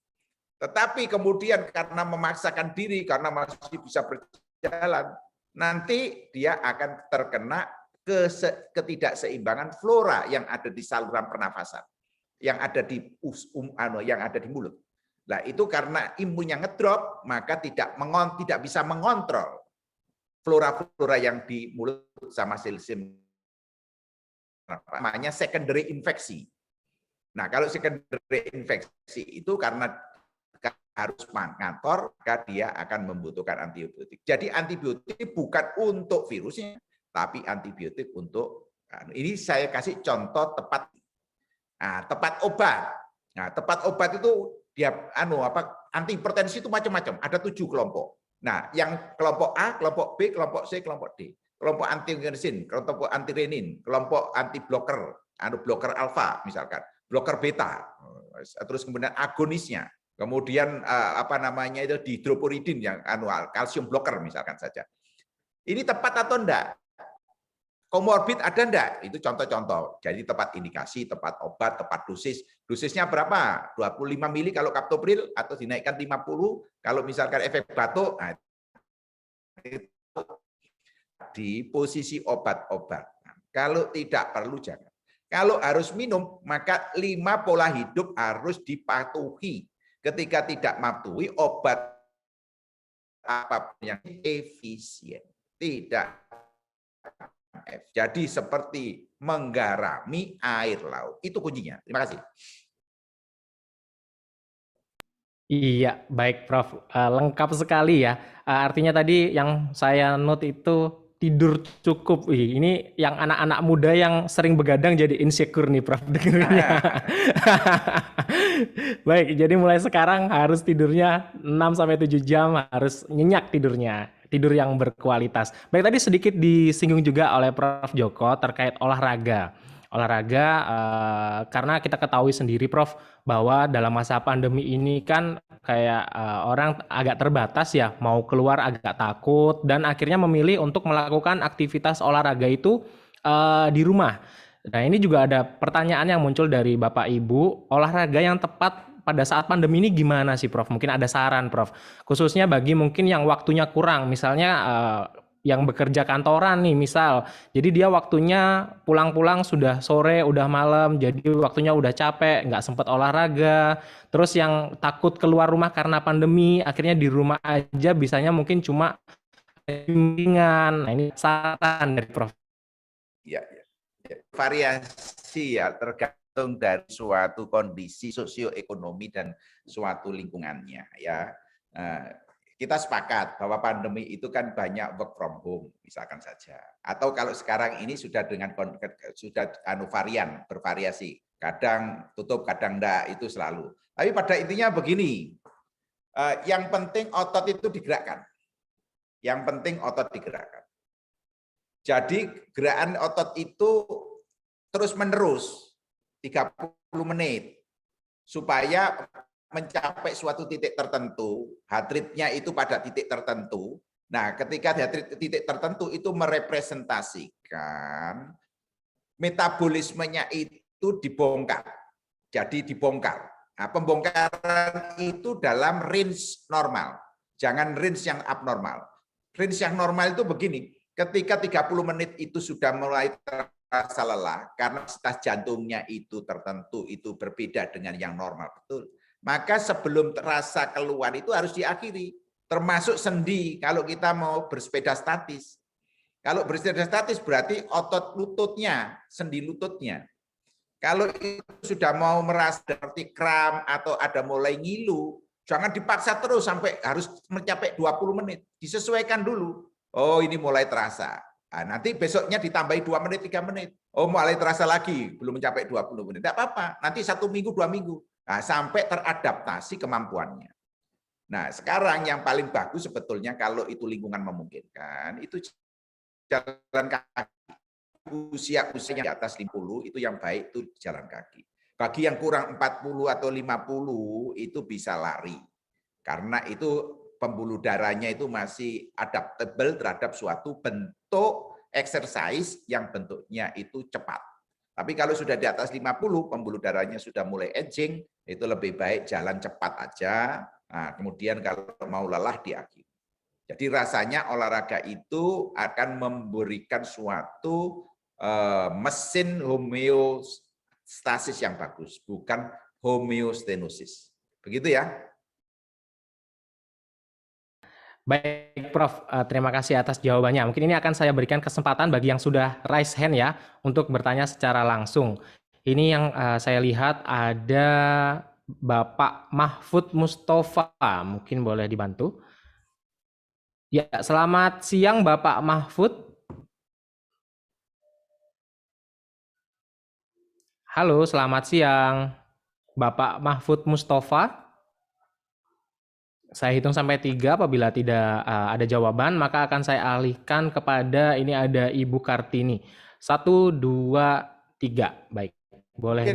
Tetapi kemudian karena memaksakan diri, karena masih bisa berjalan, nanti dia akan terkena ketidakseimbangan flora yang ada di saluran pernafasan, yang ada di mulut. Nah, itu karena imunnya ngedrop, maka tidak bisa mengontrol flora-flora yang di mulut sama sel-sel namanya secondary infeksi. Nah, kalau secondary infeksi itu karena harus mengantor, maka dia akan membutuhkan antibiotik. Jadi antibiotik bukan untuk virusnya, tapi antibiotik untuk ini saya kasih contoh tepat. Nah, tepat obat. Nah, tepat obat itu dia anti hipertensi itu macam-macam, ada 7 kelompok. Nah, yang kelompok A, kelompok B, kelompok C, kelompok D. Kelompok anti-angiotensin, kelompok anti-renin, kelompok anti-blocker, blocker alfa misalkan, blocker beta. Terus kemudian agonisnya. Kemudian itu dihidropuridin yang kalsium blocker misalkan saja. Ini tepat atau enggak? Komorbid ada enggak? Itu contoh-contoh. Jadi tepat indikasi, tepat obat, tepat dosis. Dosisnya berapa? 25 mili kalau kaptopril atau dinaikkan 50 kalau misalkan efek batuk. Nah, di posisi obat-obat. Kalau tidak perlu jangan. Kalau harus minum, maka 5 pola hidup harus dipatuhi. Ketika tidak mematuhi, obat apapun yang efisien. Tidak. Jadi seperti menggarami air laut. Itu kuncinya. Terima kasih. Iya, baik Prof. Lengkap sekali ya. Artinya tadi yang saya note itu tidur cukup. Ini yang anak-anak muda yang sering begadang jadi insecure nih Prof. dengernya. Baik, jadi mulai sekarang harus tidurnya 6-7 jam, harus nyenyak tidurnya. Tidur yang berkualitas. Baik, tadi sedikit disinggung juga oleh Prof. Joko terkait olahraga. Olahraga karena kita ketahui sendiri Prof bahwa dalam masa pandemi ini kan kayak orang agak terbatas ya, mau keluar agak takut dan akhirnya memilih untuk melakukan aktivitas olahraga itu di rumah. Nah, ini juga ada pertanyaan yang muncul dari Bapak Ibu, olahraga yang tepat pada saat pandemi ini gimana sih, Prof? Mungkin ada saran, Prof. Khususnya bagi mungkin yang waktunya kurang, misalnya yang bekerja kantoran nih, misal. Jadi dia waktunya pulang-pulang sudah sore, udah malam, jadi waktunya udah capek, nggak sempat olahraga. Terus yang takut keluar rumah karena pandemi, akhirnya di rumah aja, bisanya mungkin cuma bimbingan. Nah, ini saran dari Prof. Ya, variasi ya tergantung dari suatu kondisi sosioekonomi dan suatu lingkungannya ya. Kita sepakat bahwa pandemi itu kan banyak work from home misalkan saja. Atau kalau sekarang ini sudah dengan varian bervariasi. Kadang tutup, kadang enggak, itu selalu. Tapi pada intinya begini. Yang penting otot itu digerakkan. Yang penting otot digerakkan. Jadi gerakan otot itu terus-menerus 30 menit supaya mencapai suatu titik tertentu, heart rate-nya itu pada titik tertentu. Nah, ketika heart rate titik tertentu itu merepresentasikan metabolismenya itu dibongkar. Jadi dibongkar. Nah, pembongkaran itu dalam range normal. Jangan range yang abnormal. Range yang normal itu begini. Ketika 30 menit itu sudah mulai terasa lelah, karena stasiun jantungnya itu tertentu, itu berbeda dengan yang normal, betul. Maka sebelum terasa keluar itu harus diakhiri. Termasuk sendi, kalau kita mau bersepeda statis. Kalau bersepeda statis berarti otot lututnya, sendi lututnya. Kalau itu sudah mau merasa seperti kram atau ada mulai ngilu, jangan dipaksa terus sampai harus mencapai 20 menit. Disesuaikan dulu. Oh, ini mulai terasa. Nah, nanti besoknya ditambahi 2 menit, 3 menit. Oh, mulai terasa lagi, belum mencapai 20 menit. Tidak apa-apa, nanti 1 minggu, 2 minggu. Nah, sampai teradaptasi kemampuannya. Nah, sekarang yang paling bagus sebetulnya kalau itu lingkungan memungkinkan, itu jalan kaki. Usia-usia yang di atas 50 itu yang baik itu jalan kaki. Bagi yang kurang 40 atau 50 itu bisa lari. Karena itu pembuluh darahnya itu masih adaptable terhadap suatu bentuk exercise yang bentuknya itu cepat. Tapi kalau sudah di atas 50, pembuluh darahnya sudah mulai aging, itu lebih baik jalan cepat aja. Nah, kemudian kalau mau lelah diakhiri. Jadi rasanya olahraga itu akan memberikan suatu mesin homeostasis yang bagus, bukan homeostenosis. Begitu ya. Baik, Prof. Terima kasih atas jawabannya. Mungkin ini akan saya berikan kesempatan bagi yang sudah raise hand ya, untuk bertanya secara langsung. Ini yang saya lihat ada Bapak Mahfud Mustafa. Mungkin boleh dibantu. Ya, selamat siang Bapak Mahfud. Halo, selamat siang. Bapak Mahfud Mustafa. Saya hitung sampai 3, apabila tidak ada jawaban, maka akan saya alihkan kepada, ini ada Ibu Kartini. 1, 2, 3. Baik, boleh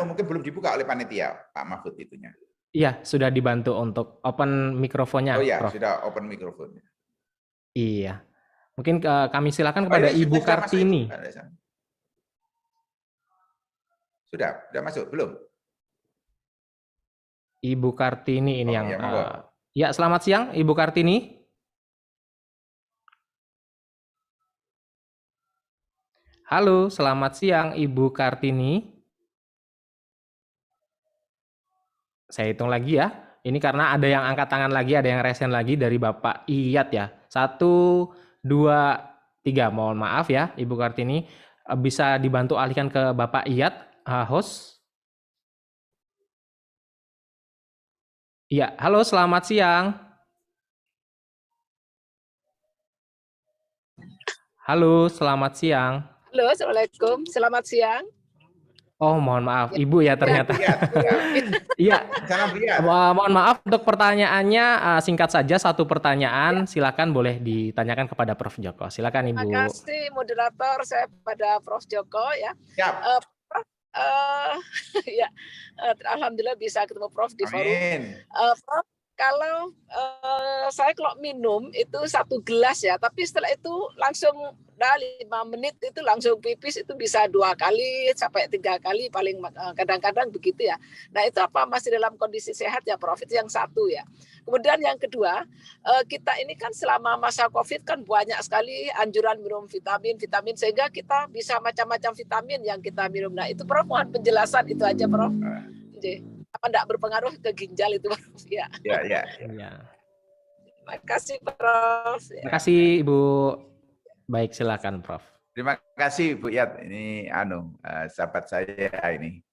mungkin belum dibuka oleh panitia, Pak Mahfud itunya. Iya, sudah dibantu untuk open mikrofonnya, Oh iya, Prof. sudah open mikrofonnya. Iya. Mungkin kami silakan kepada Ibu Kartini. Sudah masuk, belum? Ibu Kartini ini ya, yang... ya, selamat siang Ibu Kartini. Halo, selamat siang Ibu Kartini. Saya hitung lagi ya. Ini karena ada yang angkat tangan lagi, ada yang resen lagi dari Bapak Iyat ya. 1, 2, 3. Mohon maaf ya Ibu Kartini. Bisa dibantu alihkan ke Bapak Iyat, host. Iya, halo selamat siang. Halo, selamat siang. Halo, Assalamualaikum. Selamat siang. Oh, mohon maaf, Ibu ya ternyata. Iya. Mohon maaf untuk pertanyaannya, singkat saja, 1 pertanyaan. Silakan boleh ditanyakan kepada Prof. Joko. Silakan Ibu. Terima kasih moderator, saya pada Prof. Joko ya. Ya, alhamdulillah bisa ketemu Prof di forum. Prof, kalau saya kalau minum itu 1 gelas ya, tapi setelah itu langsung 5 menit itu langsung pipis, itu bisa 2 kali sampai 3 kali paling kadang-kadang begitu ya. Nah itu apa masih dalam kondisi sehat ya Prof? Itu yang satu ya. Kemudian yang kedua, kita ini kan selama masa COVID kan banyak sekali anjuran minum vitamin sehingga kita bisa macam-macam vitamin yang kita minum. Nah itu Prof, mohon penjelasan itu aja Prof. Apa enggak berpengaruh ke ginjal itu Prof? Ya. Ya. Terima kasih Prof. Terima kasih Ibu. Baik, silakan Prof. Terima kasih Bu Yat. Ini sahabat saya ini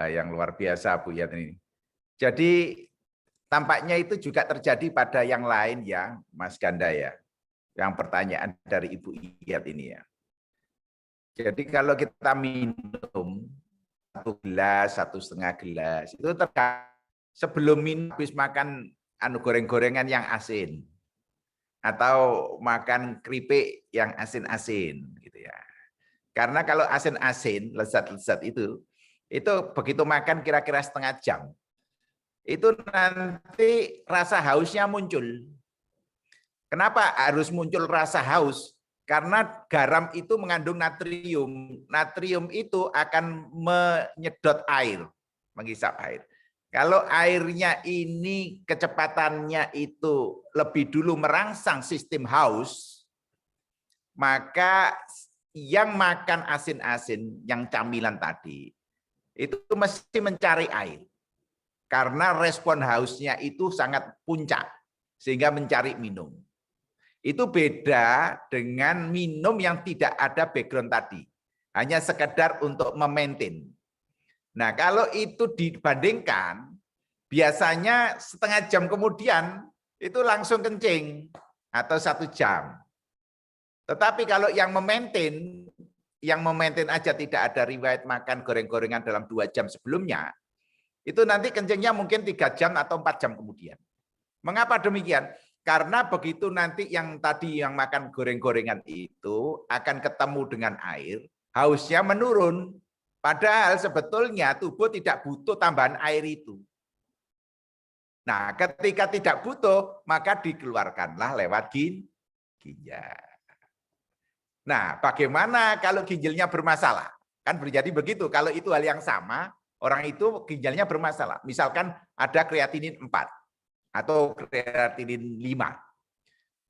yang luar biasa Bu Yat ini. Jadi tampaknya itu juga terjadi pada yang lain ya, Mas Ganda ya. Yang pertanyaan dari Ibu Yat ini ya. Jadi kalau kita minum 1 gelas, 1,5 gelas, itu sebelum minum habis makan goreng-gorengan yang asin. Atau makan keripik yang asin-asin gitu ya. Karena kalau asin-asin, lezat-lezat itu begitu makan kira-kira setengah jam, itu nanti rasa hausnya muncul. Kenapa harus muncul rasa haus? Karena garam itu mengandung natrium. Natrium itu akan menyedot air, menghisap air. Kalau airnya ini kecepatannya itu lebih dulu merangsang sistem haus, maka yang makan asin-asin, yang camilan tadi, itu mesti mencari air. Karena respon hausnya itu sangat puncak, sehingga mencari minum. Itu beda dengan minum yang tidak ada background tadi. Hanya sekedar untuk memaintain. Nah, kalau itu dibandingkan, biasanya setengah jam kemudian itu langsung kencing atau 1 jam. Tetapi kalau yang memaintain aja tidak ada riwayat makan goreng-gorengan dalam 2 jam sebelumnya, itu nanti kencingnya mungkin 3 jam atau 4 jam kemudian. Mengapa demikian? Karena begitu nanti yang tadi yang makan goreng-gorengan itu akan ketemu dengan air, hausnya menurun. Padahal sebetulnya tubuh tidak butuh tambahan air itu. Nah, ketika tidak butuh, maka dikeluarkanlah lewat ginjal. Nah, bagaimana kalau ginjalnya bermasalah? Kan terjadi begitu. Kalau itu hal yang sama, orang itu ginjalnya bermasalah. Misalkan ada kreatinin 4 atau kreatinin 5.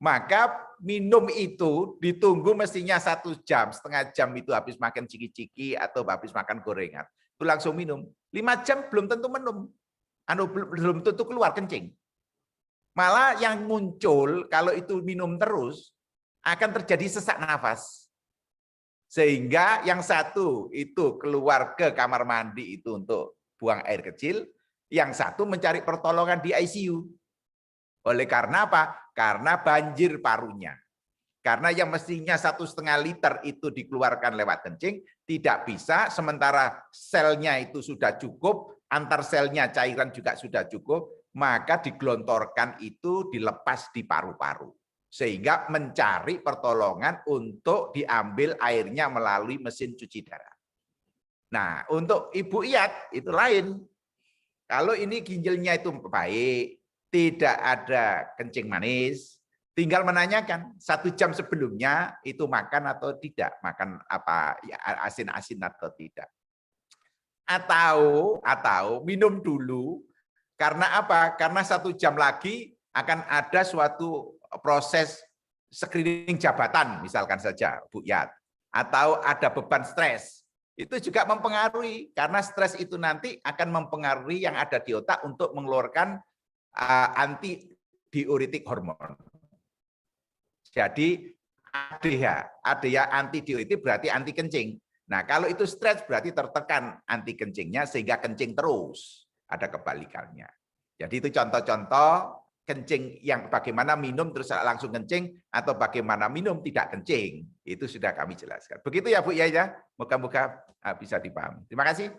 Maka minum itu ditunggu mestinya 1 jam, setengah jam itu habis makan ciki-ciki atau habis makan gorengan. Itu langsung minum. 5 jam belum tentu minum. Belum tentu keluar kencing. Malah yang muncul kalau itu minum terus akan terjadi sesak nafas. Sehingga yang satu itu keluar ke kamar mandi itu untuk buang air kecil, yang satu mencari pertolongan di ICU. Oleh karena apa? Karena banjir parunya. Karena yang mestinya 1,5 liter itu dikeluarkan lewat kencing, tidak bisa, sementara selnya itu sudah cukup, antar selnya cairan juga sudah cukup, maka digelontorkan itu dilepas di paru-paru. Sehingga mencari pertolongan untuk diambil airnya melalui mesin cuci darah. Nah, untuk Ibu Iyat itu lain. Kalau ini ginjalnya itu baik, tidak ada kencing manis, tinggal menanyakan 1 jam sebelumnya itu makan atau tidak, makan apa ya, asin-asin atau tidak. Atau minum dulu, karena apa? Karena 1 jam lagi akan ada suatu proses screening jabatan, misalkan saja Bu Yat, atau ada beban stres. Itu juga mempengaruhi, karena stres itu nanti akan mempengaruhi yang ada di otak untuk mengeluarkan antidiuretik hormon. Jadi ADH antidiuretik berarti anti kencing. Nah, kalau itu stres berarti tertekan anti kencingnya sehingga kencing terus. Ada kebalikannya. Jadi itu contoh-contoh kencing yang bagaimana minum terus langsung kencing atau bagaimana minum tidak kencing. Itu sudah kami jelaskan. Begitu ya Bu ya. Moga-moga bisa dipahami. Terima kasih.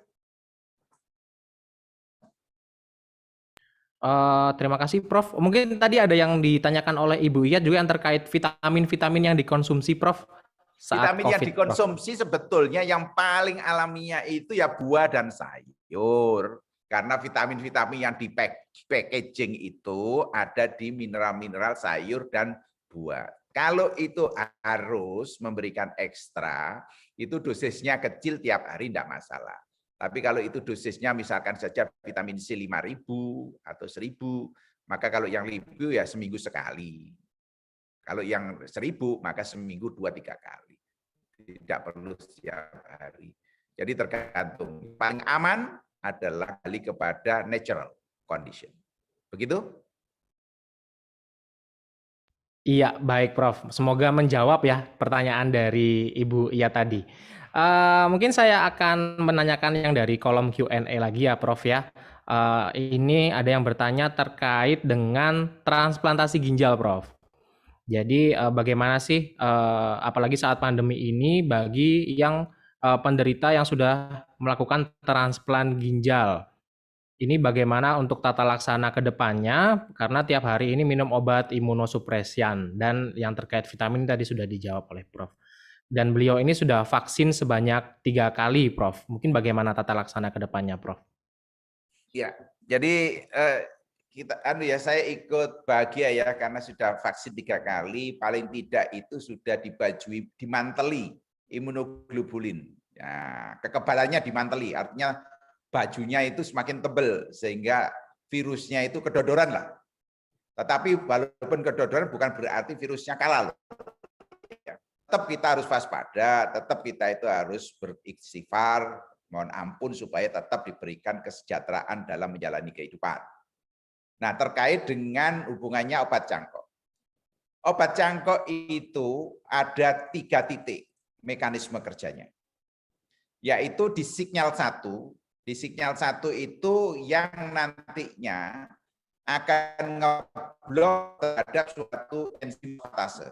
Terima kasih Prof. Mungkin tadi ada yang ditanyakan oleh Ibu Iyat juga yang terkait vitamin-vitamin yang dikonsumsi Prof. Saat Vitamin COVID, yang dikonsumsi Prof. Sebetulnya yang paling alamiah itu ya buah dan sayur. Karena vitamin-vitamin yang di packaging itu ada di mineral-mineral sayur dan buah. Kalau itu harus memberikan ekstra, itu dosisnya kecil tiap hari tidak masalah. Tapi kalau itu dosisnya misalkan saja vitamin C 5.000 atau 1.000, maka kalau yang 1.000 ya seminggu sekali. Kalau yang 1.000 maka seminggu 2-3 kali. Tidak perlu setiap hari. Jadi tergantung. Paling aman adalah kembali kepada natural condition. Begitu? Iya, baik Prof. Semoga menjawab ya pertanyaan dari Ibu Iya tadi. Mungkin saya akan menanyakan yang dari kolom Q&A lagi ya Prof ya. Ini ada yang bertanya terkait dengan transplantasi ginjal Prof. Jadi bagaimana sih, apalagi saat pandemi ini bagi yang penderita yang sudah melakukan transplant ginjal. Ini bagaimana untuk tata laksana ke depannya, karena tiap hari ini minum obat imunosupresian, dan yang terkait vitamin tadi sudah dijawab oleh Prof. Dan beliau ini sudah vaksin sebanyak 3 kali, Prof. Mungkin bagaimana tata laksana ke depannya, Prof? Ya, jadi saya ikut bahagia ya karena sudah vaksin 3 kali, paling tidak itu sudah dimanteli imunoglobulin. Ya, kekebalannya dimanteli, artinya bajunya itu semakin tebal sehingga virusnya itu kedodoran lah. Tetapi walaupun kedodoran bukan berarti virusnya kalah. Tetap kita harus waspada, tetap kita itu harus beristighfar, mohon ampun supaya tetap diberikan kesejahteraan dalam menjalani kehidupan. Nah, terkait dengan hubungannya obat cangkok. Obat cangkok itu ada 3 titik mekanisme kerjanya. Yaitu di sinyal 1. Di sinyal 1 itu yang nantinya akan ngeblok terhadap suatu enzim fosfatase.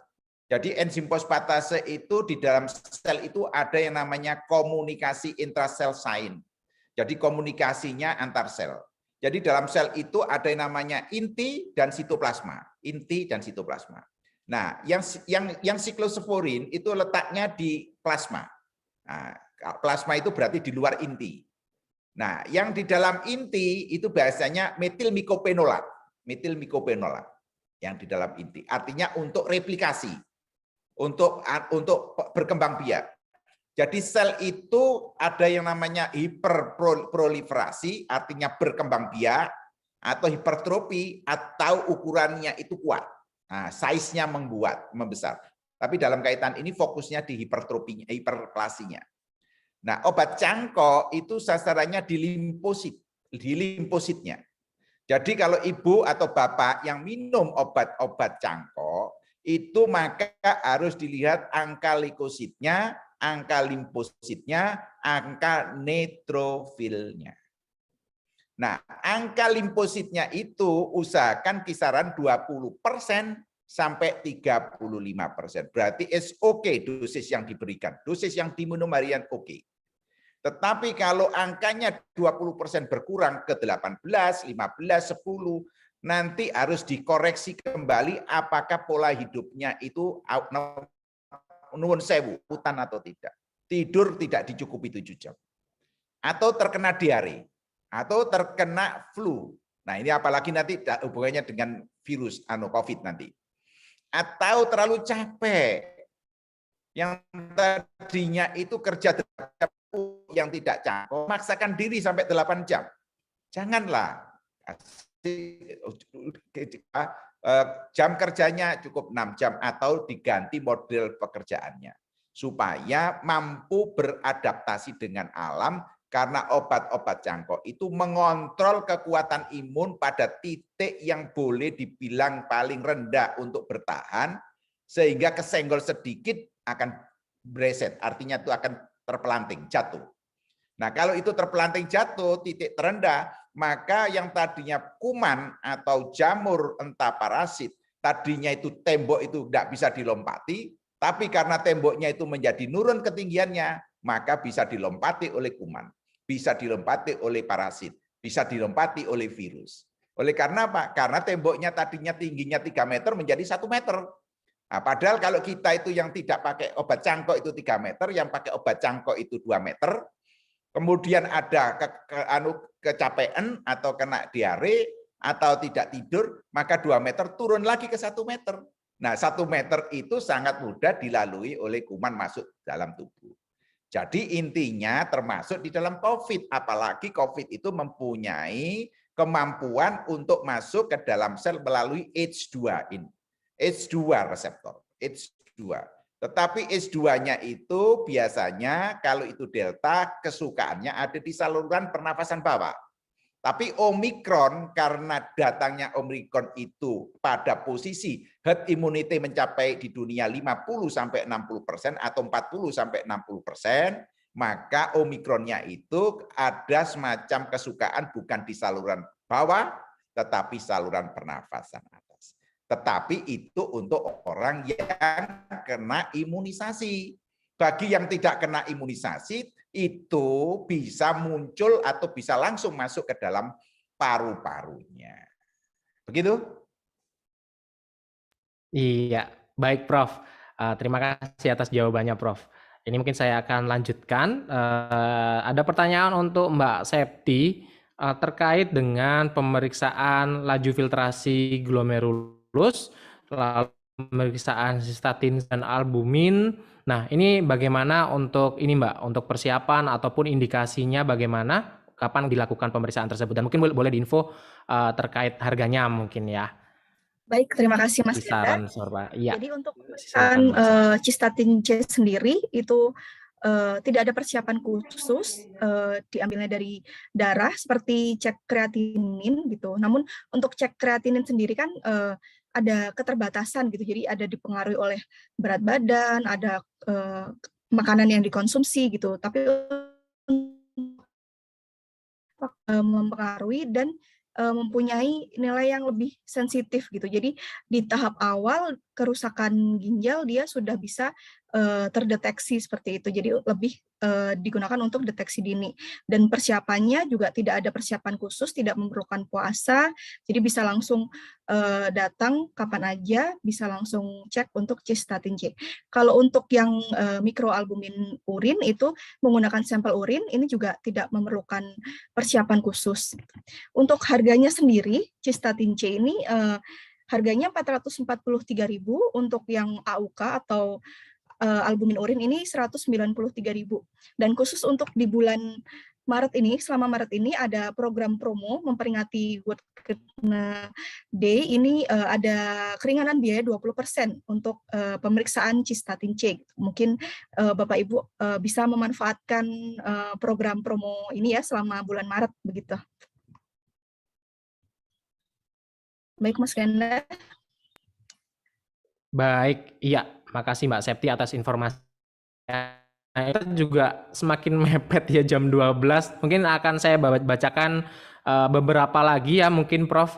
Jadi enzim fosfatase itu di dalam sel itu ada yang namanya komunikasi intrasel sign. Jadi komunikasinya antar sel. Jadi dalam sel itu ada yang namanya inti dan sitoplasma. Inti dan sitoplasma. Nah, yang siklosporin itu letaknya di plasma. Nah, plasma itu berarti di luar inti. Nah, yang di dalam inti itu biasanya metilmikopenolat. Metilmikopenolat yang di dalam inti. Artinya untuk replikasi, untuk berkembang biak. Jadi sel itu ada yang namanya hiperproliferasi, artinya berkembang biak, atau hipertrofi, atau ukurannya itu kuat. Nah, size-nya membesar. Tapi dalam kaitan ini fokusnya di hipertrofinya, hiperplasinya. Nah, obat cangkok itu sasarannya di limfositnya. Jadi kalau ibu atau bapak yang minum obat-obat cangkok, itu maka harus dilihat angka leukositnya, angka limfositnya, angka neutrofilnya. Nah, angka limfositnya itu usahakan kisaran 20% sampai 35%. Berarti is okay dosis yang diberikan. Dosis yang diminum harian oke. Tetapi kalau angkanya 20% berkurang ke 18, 15, 10, nanti harus dikoreksi kembali apakah pola hidupnya itu nuwun sewu, hutan atau tidak. Tidur tidak dicukupi 7 jam. Atau terkena diare, atau terkena flu. Nah, ini apalagi nanti hubungannya dengan virus COVID nanti. Atau terlalu capek. Yang tadinya itu kerja yang tidak cangkok, maksakan diri sampai 8 jam. Janganlah. Jam kerjanya cukup 6 jam atau diganti model pekerjaannya. Supaya mampu beradaptasi dengan alam, karena obat-obat cangkok itu mengontrol kekuatan imun pada titik yang boleh dibilang paling rendah untuk bertahan, sehingga kesenggol sedikit akan bereset, artinya itu akan terpelanting, jatuh. Nah, kalau itu terpelanting jatuh, titik terendah, maka yang tadinya kuman atau jamur entah parasit, tadinya itu tembok itu tidak bisa dilompati, tapi karena temboknya itu menjadi nurun ketinggiannya, maka bisa dilompati oleh kuman, bisa dilompati oleh parasit, bisa dilompati oleh virus. Oleh karena apa? Karena temboknya tadinya tingginya 3 meter menjadi 1 meter. Nah, padahal kalau kita itu yang tidak pakai obat cangkok itu 3 meter, yang pakai obat cangkok itu 2 meter, kemudian ada kecapean atau kena diare atau tidak tidur, maka 2 meter turun lagi ke 1 meter. Nah, 1 meter itu sangat mudah dilalui oleh kuman masuk dalam tubuh. Jadi intinya termasuk di dalam COVID, apalagi COVID itu mempunyai kemampuan untuk masuk ke dalam sel melalui H2 reseptor, H2. Tetapi H2-nya itu biasanya kalau itu delta kesukaannya ada di saluran pernafasan bawah. Tapi Omikron karena datangnya Omikron itu pada posisi herd immunity mencapai di dunia 50-60% atau 40-60%, maka Omikronnya itu ada semacam kesukaan bukan di saluran bawah, tetapi saluran pernafasan atas. Tetapi itu untuk orang yang kena imunisasi. Bagi yang tidak kena imunisasi, itu bisa muncul atau bisa langsung masuk ke dalam paru-parunya. Begitu? Iya, baik Prof. Terima kasih atas jawabannya Prof. Ini mungkin saya akan lanjutkan. Ada pertanyaan untuk Mbak Septi terkait dengan pemeriksaan laju filtrasi glomerulus, lalu pemeriksaan sistatin dan albumin. Nah, ini bagaimana untuk ini Mbak, untuk persiapan ataupun indikasinya bagaimana, kapan dilakukan pemeriksaan tersebut, dan mungkin boleh diinfo terkait harganya mungkin ya. Baik, terima kasih Mas Kisaran Ganda. ya. Jadi untuk pemeriksaan Cystatin C sendiri itu tidak ada persiapan khusus, diambilnya dari darah seperti cek kreatinin gitu. Namun untuk cek kreatinin sendiri kan ada keterbatasan gitu, jadi ada dipengaruhi oleh berat badan, ada makanan yang dikonsumsi gitu, tapi mempengaruhi dan mempunyai nilai yang lebih sensitif gitu. Jadi di tahap awal kerusakan ginjal dia sudah bisa terdeteksi seperti itu. Jadi lebih digunakan untuk deteksi dini. Dan persiapannya juga tidak ada persiapan khusus, tidak memerlukan puasa. Jadi bisa langsung datang kapan aja, bisa langsung cek untuk Cystatin C. Kalau untuk yang mikroalbumin urin itu menggunakan sampel urin, ini juga tidak memerlukan persiapan khusus. Untuk harganya sendiri, Cystatin C ini harganya 443.000, untuk yang AUK atau albumin urin ini 193.000. Dan khusus untuk di bulan Maret ini, selama Maret ini ada program promo memperingati World Kidney Day, ini ada keringanan biaya 20% untuk pemeriksaan Cystatin C. Mungkin Bapak Ibu bisa memanfaatkan program promo ini ya selama bulan Maret begitu. Baik Mas Ganda. Baik, iya. Makasih Mbak Septi atas informasinya. Nah, itu juga semakin mepet ya jam 12. Mungkin akan saya bacakan beberapa lagi ya mungkin Prof.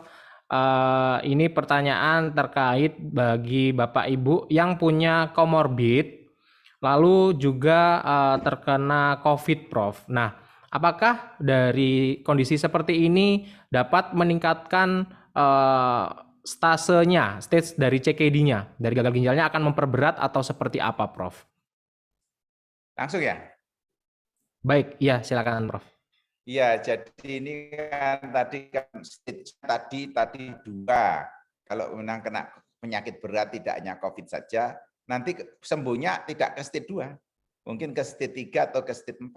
Ini pertanyaan terkait bagi Bapak Ibu yang punya komorbid, lalu juga terkena COVID Prof. Nah, apakah dari kondisi seperti ini dapat meningkatkan stasenya, stage dari CKD-nya, dari gagal ginjalnya akan memperberat atau seperti apa, Prof? Langsung ya? Baik, iya silakan, Prof. Iya, jadi ini kan tadi 2. Kalau memang kena penyakit berat tidak hanya COVID saja, nanti sembuhnya tidak ke stage 2, mungkin ke stage 3 atau ke stage 4.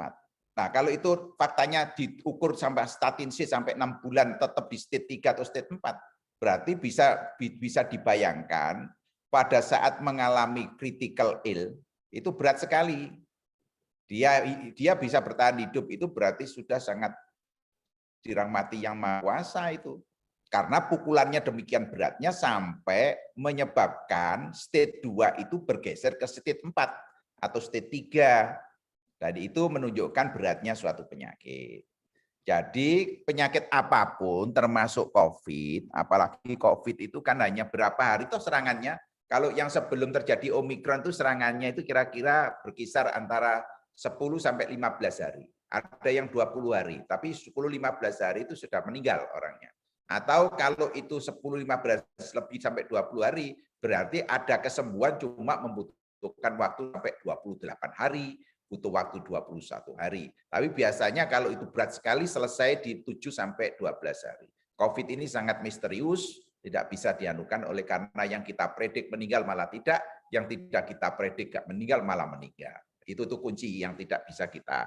Nah, kalau itu faktanya diukur sampai statin C sampai 6 bulan tetap di stage 3 atau stage 4, berarti bisa dibayangkan pada saat mengalami critical ill itu berat sekali. Dia bisa bertahan hidup itu berarti sudah sangat dirahmati Yang Maha Kuasa itu. Karena pukulannya demikian beratnya sampai menyebabkan stage 2 itu bergeser ke stage 4 atau stage 3. Dan itu menunjukkan beratnya suatu penyakit. Jadi penyakit apapun termasuk COVID, apalagi COVID itu kan hanya berapa hari itu serangannya. Kalau yang sebelum terjadi Omikron itu serangannya itu kira-kira berkisar antara 10 sampai 15 hari. Ada yang 20 hari, tapi 10-15 hari itu sudah meninggal orangnya. Atau kalau itu 10-15 lebih sampai 20 hari, berarti ada kesembuhan cuma membutuhkan waktu sampai 28 hari, butuh waktu 21 hari. Tapi biasanya kalau itu berat sekali selesai di 7 sampai 12 hari. COVID ini sangat misterius, tidak bisa dianukan oleh karena yang kita predik meninggal malah tidak, yang tidak kita predik gak meninggal malah meninggal. Itu tuh kunci yang tidak bisa kita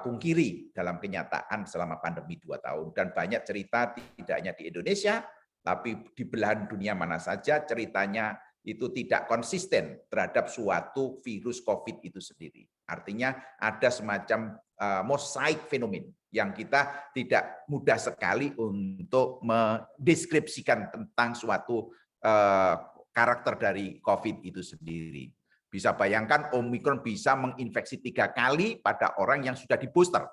pungkiri dalam kenyataan selama pandemi 2 tahun. Dan banyak cerita tidak hanya di Indonesia, tapi di belahan dunia mana saja ceritanya itu tidak konsisten terhadap suatu virus COVID itu sendiri. Artinya ada semacam mosaik fenomen yang kita tidak mudah sekali untuk mendeskripsikan tentang suatu karakter dari COVID itu sendiri. Bisa bayangkan Omikron bisa menginfeksi 3 kali pada orang yang sudah di booster.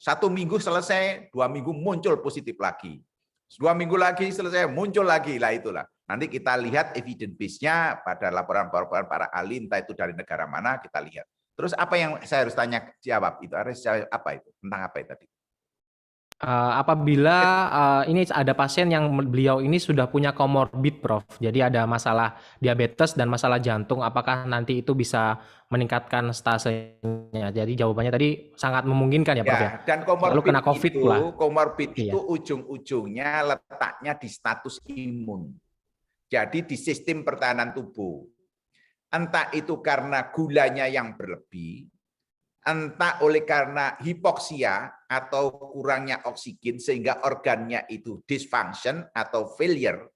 1 minggu selesai, 2 minggu muncul positif lagi. 2 minggu lagi selesai, muncul lagi. Lah itulah. Nanti kita lihat evidence base-nya pada laporan-laporan para ahli, entah itu dari negara mana, kita lihat. Terus apa yang saya harus tanya jawab itu? Apa itu? Tentang apa itu tadi? Apabila ini ada pasien yang beliau ini sudah punya komorbid, Prof. Jadi ada masalah diabetes dan masalah jantung, apakah nanti itu bisa meningkatkan stasenya? Jadi jawabannya tadi sangat memungkinkan ya, Prof. Ya. Dan komorbid kena COVID pula. Komorbid Iya. itu ujung-ujungnya letaknya di status imun. Jadi di sistem pertahanan tubuh. Entah itu karena gulanya yang berlebih, entah oleh karena hipoksia atau kurangnya oksigen sehingga organnya itu dysfunction atau failure.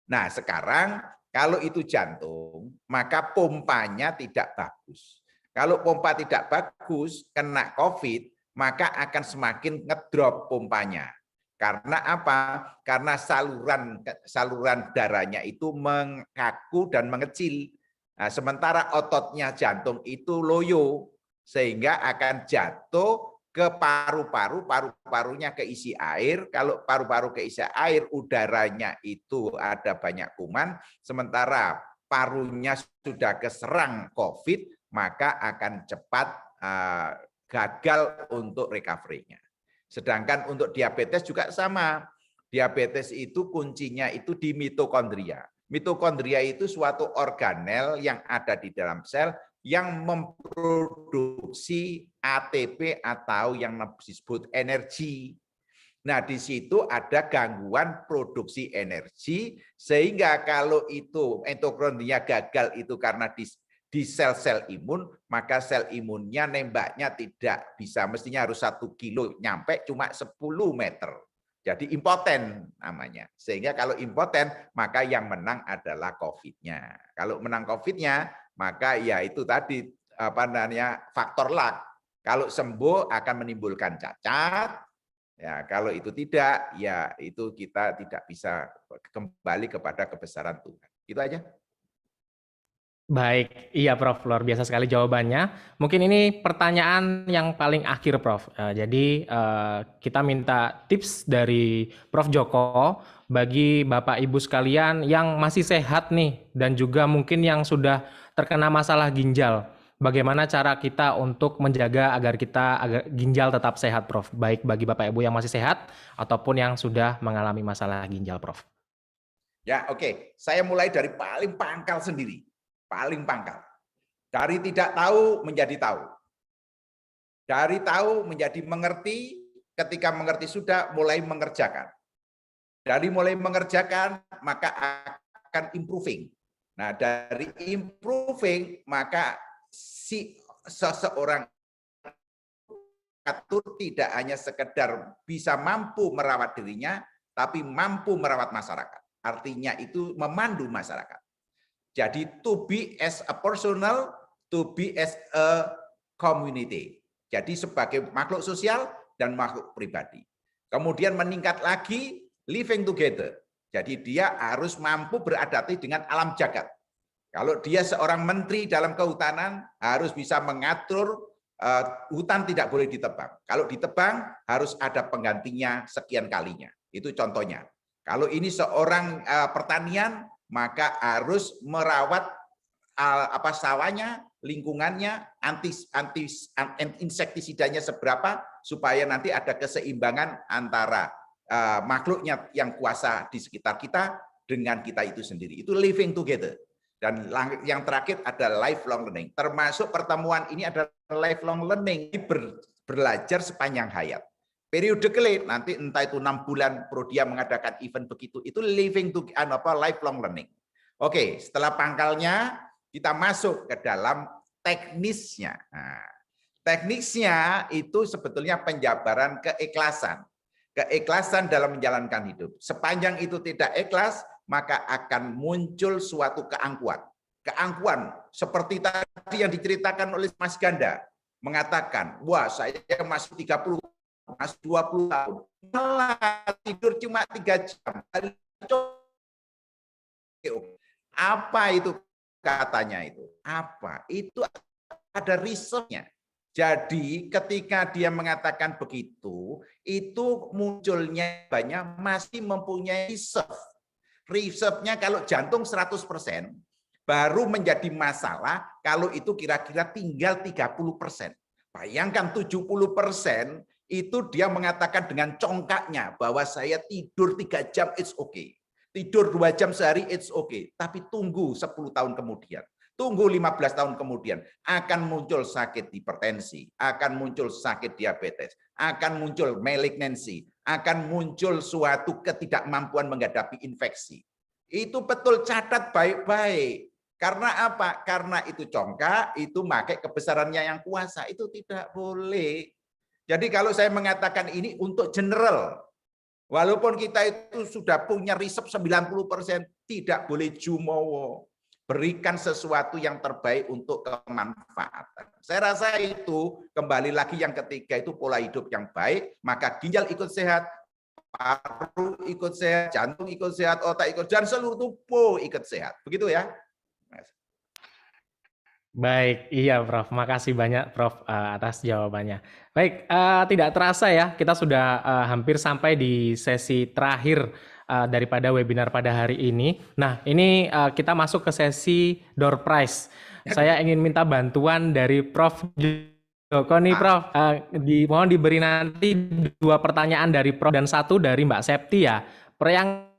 Nah, sekarang kalau itu jantung, maka pompanya tidak bagus. Kalau pompa tidak bagus, kena COVID, maka akan semakin ngedrop pompanya. Karena apa? Karena saluran darahnya itu mengkaku dan mengecil. Nah, sementara ototnya jantung itu loyo, sehingga akan jatuh ke paru-paru, paru-parunya keisi air. Kalau paru-paru keisi air, udaranya itu ada banyak kuman, sementara parunya sudah keserang COVID, maka akan cepat gagal untuk recovery-nya. Sedangkan untuk diabetes juga sama. Diabetes itu kuncinya itu di mitokondria. Mitokondria itu suatu organel yang ada di dalam sel yang memproduksi ATP atau yang disebut energi. Nah, di situ ada gangguan produksi energi sehingga kalau itu mitokondria gagal itu karena di sel-sel imun, maka sel imunnya nembaknya tidak bisa, mestinya harus 1 kilo nyampe cuma 10 meter. Jadi impoten namanya. Sehingga kalau impoten, maka yang menang adalah COVID-nya. Kalau menang COVID-nya, maka ya itu tadi apa namanya faktor luck. Kalau sembuh akan menimbulkan cacat. Ya, kalau itu tidak, ya itu kita tidak bisa kembali kepada kebesaran Tuhan. Itu aja. Baik, iya Prof, luar biasa sekali jawabannya. Mungkin ini pertanyaan yang paling akhir, Prof. Jadi kita minta tips dari Prof Joko bagi Bapak Ibu sekalian yang masih sehat nih dan juga mungkin yang sudah terkena masalah ginjal. Bagaimana cara kita untuk menjaga agar ginjal tetap sehat, Prof? Baik bagi Bapak Ibu yang masih sehat ataupun yang sudah mengalami masalah ginjal, Prof. Ya, oke. Saya mulai dari paling pangkal sendiri. Paling pangkal. Dari tidak tahu menjadi tahu. Dari tahu menjadi mengerti, ketika mengerti sudah mulai mengerjakan. Dari mulai mengerjakan maka akan improving. Nah, dari improving maka seseorang itu tidak hanya sekedar bisa mampu merawat dirinya, tapi mampu merawat masyarakat. Artinya itu memandu masyarakat. Jadi to be as a personal, to be as a community. Jadi sebagai makhluk sosial dan makhluk pribadi. Kemudian meningkat lagi living together. Jadi dia harus mampu beradaptasi dengan alam jagat. Kalau dia seorang menteri dalam kehutanan harus bisa mengatur hutan tidak boleh ditebang. Kalau ditebang harus ada penggantinya sekian kalinya. Itu contohnya. Kalau ini seorang pertanian maka harus merawat sawahnya, lingkungannya, insektisidanya seberapa supaya nanti ada keseimbangan antara makhluknya yang kuasa di sekitar kita dengan kita itu sendiri. Itu living together. Dan yang terakhir ada lifelong learning. Termasuk pertemuan ini adalah lifelong learning, belajar sepanjang hayat. Periode kelip nanti entah itu 6 bulan Prodia mengadakan event begitu, itu lifelong learning. Oke, setelah pangkalnya kita masuk ke dalam teknisnya. Nah, teknisnya itu sebetulnya penjabaran keikhlasan. Keikhlasan dalam menjalankan hidup. Sepanjang itu tidak ikhlas, maka akan muncul suatu keangkuhan. Keangkuhan seperti tadi yang diceritakan oleh Mas Ganda, mengatakan, wah saya masih 30, masih 20 tahun, malah tidur cuma 3 jam. Apa itu katanya itu? Apa? Itu ada risetnya. Jadi ketika dia mengatakan begitu, itu munculnya banyak masih mempunyai reserve. Reserve-nya kalau jantung 100%, baru menjadi masalah kalau itu kira-kira tinggal 30%. Bayangkan 70% itu dia mengatakan dengan congkaknya bahwa saya tidur 3 jam it's okay. Tidur 2 jam sehari it's okay. Tapi tunggu 10 tahun kemudian. Tunggu 15 tahun kemudian akan muncul sakit hipertensi, akan muncul sakit diabetes, akan muncul malignansi, akan muncul suatu ketidakmampuan menghadapi infeksi. Itu betul, catat baik-baik. Karena apa? Karena itu congkak, itu pakai kebesarannya yang kuasa, itu tidak boleh. Jadi kalau saya mengatakan ini untuk general, walaupun kita itu sudah punya riset 90%, tidak boleh jumowo. Berikan sesuatu yang terbaik untuk kemanfaatan. Saya rasa itu kembali lagi yang ketiga itu pola hidup yang baik, maka ginjal ikut sehat, paru ikut sehat, jantung ikut sehat, otak ikut, dan seluruh tubuh ikut sehat. Begitu ya. Baik, iya Prof. Makasih banyak Prof atas jawabannya. Baik, tidak terasa ya, kita sudah hampir sampai di sesi terakhir daripada webinar pada hari ini. Nah, ini kita masuk ke sesi door prize. Saya ingin minta bantuan dari Prof. Joko nih Prof. Mohon diberi nanti 2 pertanyaan dari Prof dan 1 dari Mbak Septi ya. Yang